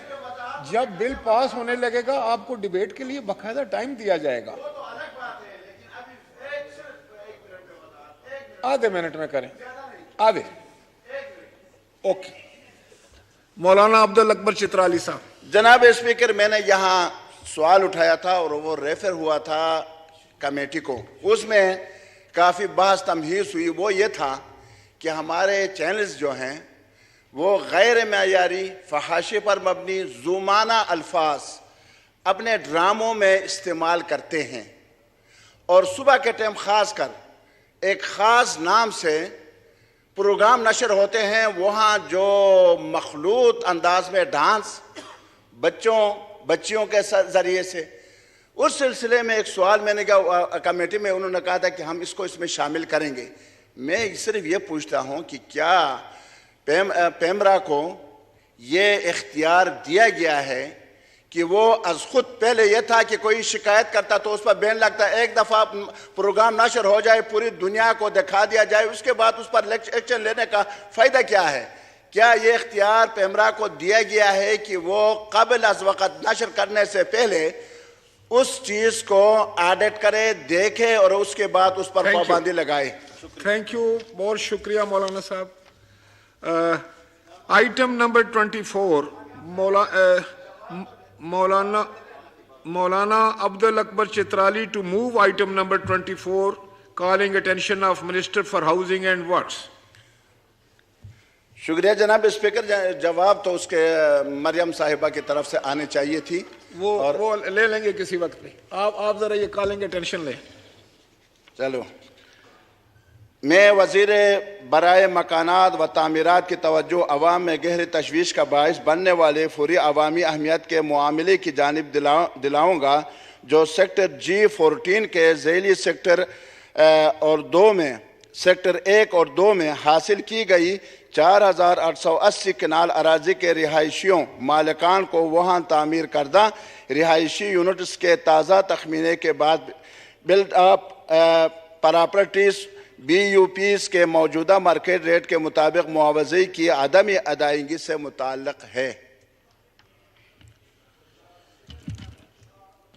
Speaker 1: جب بل پاس ہونے لگے گا آپ کو ڈیبیٹ کے لیے باقاعدہ ٹائم دیا جائے گا. آدھے منٹ میں کریں, آدھے. اوکے. مولانا عبدالاکبر چترالی صاحب.
Speaker 6: جناب اسپیکر, میں نے یہاں سوال اٹھایا تھا اور وہ ریفر ہوا تھا کمیٹی کو. اس میں کافی بحث تمہیز ہوئی. وہ یہ تھا کہ ہمارے چینلز جو ہیں وہ غیر معیاری, فحاشی پر مبنی, زومانہ الفاظ اپنے ڈراموں میں استعمال کرتے ہیں, اور صبح کے ٹائم خاص کر ایک خاص نام سے پروگرام نشر ہوتے ہیں. وہاں جو مخلوط انداز میں ڈانس بچیوں کے ذریعے سے, اس سلسلے میں ایک سوال میں نے کہا کمیٹی میں، انہوں نے کہا تھا کہ ہم اس کو اس میں شامل کریں گے. میں صرف یہ پوچھتا ہوں کہ کیا پیمرا کو یہ اختیار دیا گیا ہے کہ وہ از خود، پہلے یہ تھا کہ کوئی شکایت کرتا تو اس پر بین لگتا، ایک دفعہ پروگرام نشر ہو جائے پوری دنیا کو دکھا دیا جائے، اس کے بعد اس پر ایکشن لینے کا فائدہ کیا ہے؟ کیا یہ اختیار پیمرا کو دیا گیا ہے کہ وہ قبل از وقت نشر کرنے سے پہلے اس چیز کو آڈٹ کرے، دیکھے اور اس کے بعد اس پر پابندی لگائے؟
Speaker 1: تھینک یو، بہت شکریہ مولانا صاحب. Item number 24 Maulana Abdul Akbar Chitrali to move item number 24 calling attention of minister for housing and works.
Speaker 6: شکریہ جناب اسپیکر. جواب تو اس کے مریم صاحبہ کی طرف سے آنے چاہیے تھی،
Speaker 1: وہ لے لیں گے کسی وقت پہ. آپ ذرا یہ کالنگ اٹینشن لیں.
Speaker 6: چلو. میں وزیر برائے مکانات و تعمیرات کی توجہ عوام میں گہری تشویش کا باعث بننے والے فوری عوامی اہمیت کے معاملے کی جانب دلاؤں گا جو سیکٹر G14 کے ذیلی سیکٹر اور 2 میں سیکٹر 1 اور 2 میں حاصل کی گئی 4880 کنال اراضی کے رہائشیوں مالکان کو وہاں تعمیر کردہ رہائشی یونٹس کے تازہ تخمینے کے بعد بلڈ اپ پراپرٹیز BUPs کے موجودہ مارکیٹ ریٹ کے مطابق معاوضے کی عدم ادائیگی سے متعلق ہے.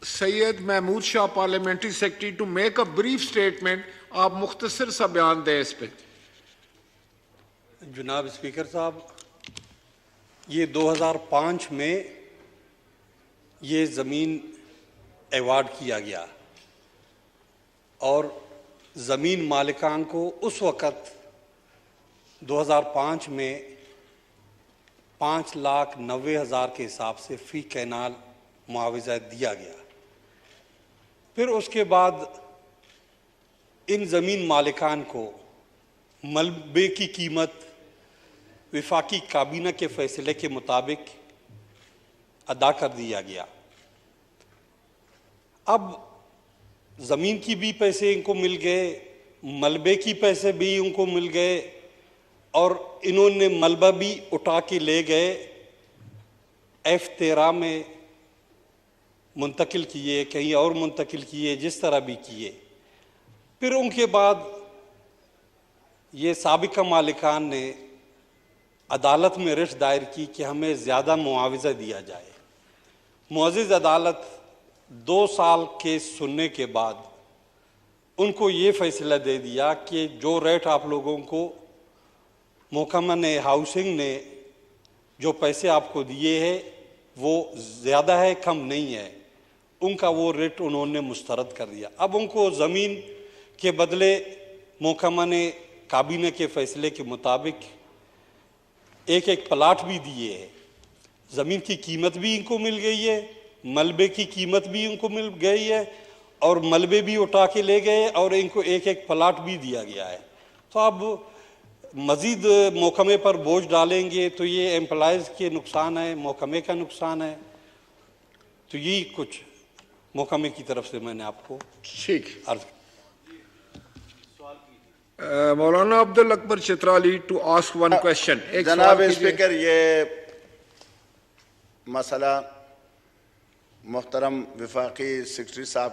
Speaker 1: Syed Mahmood Shah parliamentary secretary to make a brief statement. آپ مختصر سا بیان دیں اس پہ.
Speaker 7: جناب اسپیکر صاحب، یہ 2005 میں یہ زمین ایوارڈ کیا گیا اور زمین مالکان کو اس وقت 2005 میں 5,90,000 کے حساب سے فی کینال معاوضہ دیا گیا. پھر اس کے بعد ان زمین مالکان کو ملبے کی قیمت وفاقی کابینہ کے فیصلے کے مطابق ادا کر دیا گیا. اب زمین کی بھی پیسے ان کو مل گئے، ملبے کی پیسے بھی ان کو مل گئے اور انہوں نے ملبہ بھی اٹھا کے لے گئے، F13 میں منتقل کیے، کہیں اور منتقل کیے، جس طرح بھی کیے. پھر ان کے بعد یہ سابقہ مالکان نے عدالت میں رٹ دائر کی کہ ہمیں زیادہ معاوضہ دیا جائے. معزز عدالت 2 سال کے سننے کے بعد ان کو یہ فیصلہ دے دیا کہ جو ریٹ آپ لوگوں کو محکمہ نے ہاؤسنگ نے جو پیسے آپ کو دیے ہیں وہ زیادہ ہے، کم نہیں ہے. ان کا وہ ریٹ انہوں نے مسترد کر دیا. اب ان کو زمین کے بدلے محکمہ نے کابینہ کے فیصلے کے مطابق ایک پلاٹ بھی دیے ہیں. زمین کی قیمت بھی ان کو مل گئی ہے، ملبے کی قیمت بھی ان کو مل گئی ہے اور ملبے بھی اٹھا کے لے گئے اور ان کو ایک پلاٹ بھی دیا گیا ہے. تو اب مزید محکمے پر بوجھ ڈالیں گے تو یہ امپلائز کے نقصان ہے، محکمے کا نقصان ہے. تو یہی کچھ محکمے کی طرف سے میں نے آپ کو عرض.
Speaker 1: Maulana Abdul Akbar Chitrali to ask one question.
Speaker 6: جناب اسپیکر، یہ مسئلہ محترم وفاقی سیکرٹری صاحب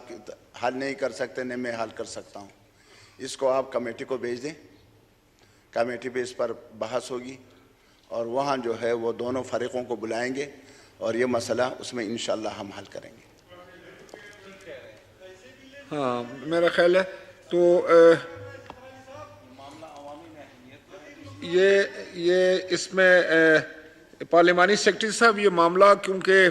Speaker 6: حل نہیں کر سکتے، نہ میں حل کر سکتا ہوں. اس کو آپ کمیٹی کو بھیج دیں، کمیٹی پہ اس پر بحث ہوگی اور وہاں جو ہے وہ دونوں فریقوں کو بلائیں گے اور یہ مسئلہ اس میں انشاءاللہ ہم حل کریں گے.
Speaker 1: ہاں میرا خیال ہے تو یہ اس میں پارلیمانی سیکرٹری صاحب یہ معاملہ کیونکہ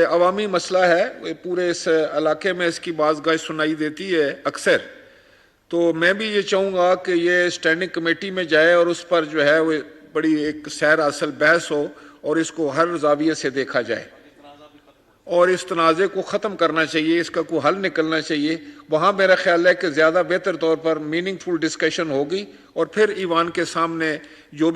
Speaker 1: عوامی مسئلہ ہے، پورے اس علاقے میں اس کی بعض گاہ سنائی دیتی ہے اکثر، تو میں بھی یہ چاہوں گا کہ یہ اسٹینڈنگ کمیٹی میں جائے اور اس پر جو ہے وہ بڑی ایک سیر اصل بحث ہو اور اس کو ہر زاویے سے دیکھا جائے اور اس تنازع کو ختم کرنا چاہیے، اس کا کوئی حل نکلنا چاہیے. وہاں میرا خیال ہے کہ زیادہ بہتر طور پر میننگ فل ڈسکشن ہوگی اور پھر ایوان کے سامنے جو بھی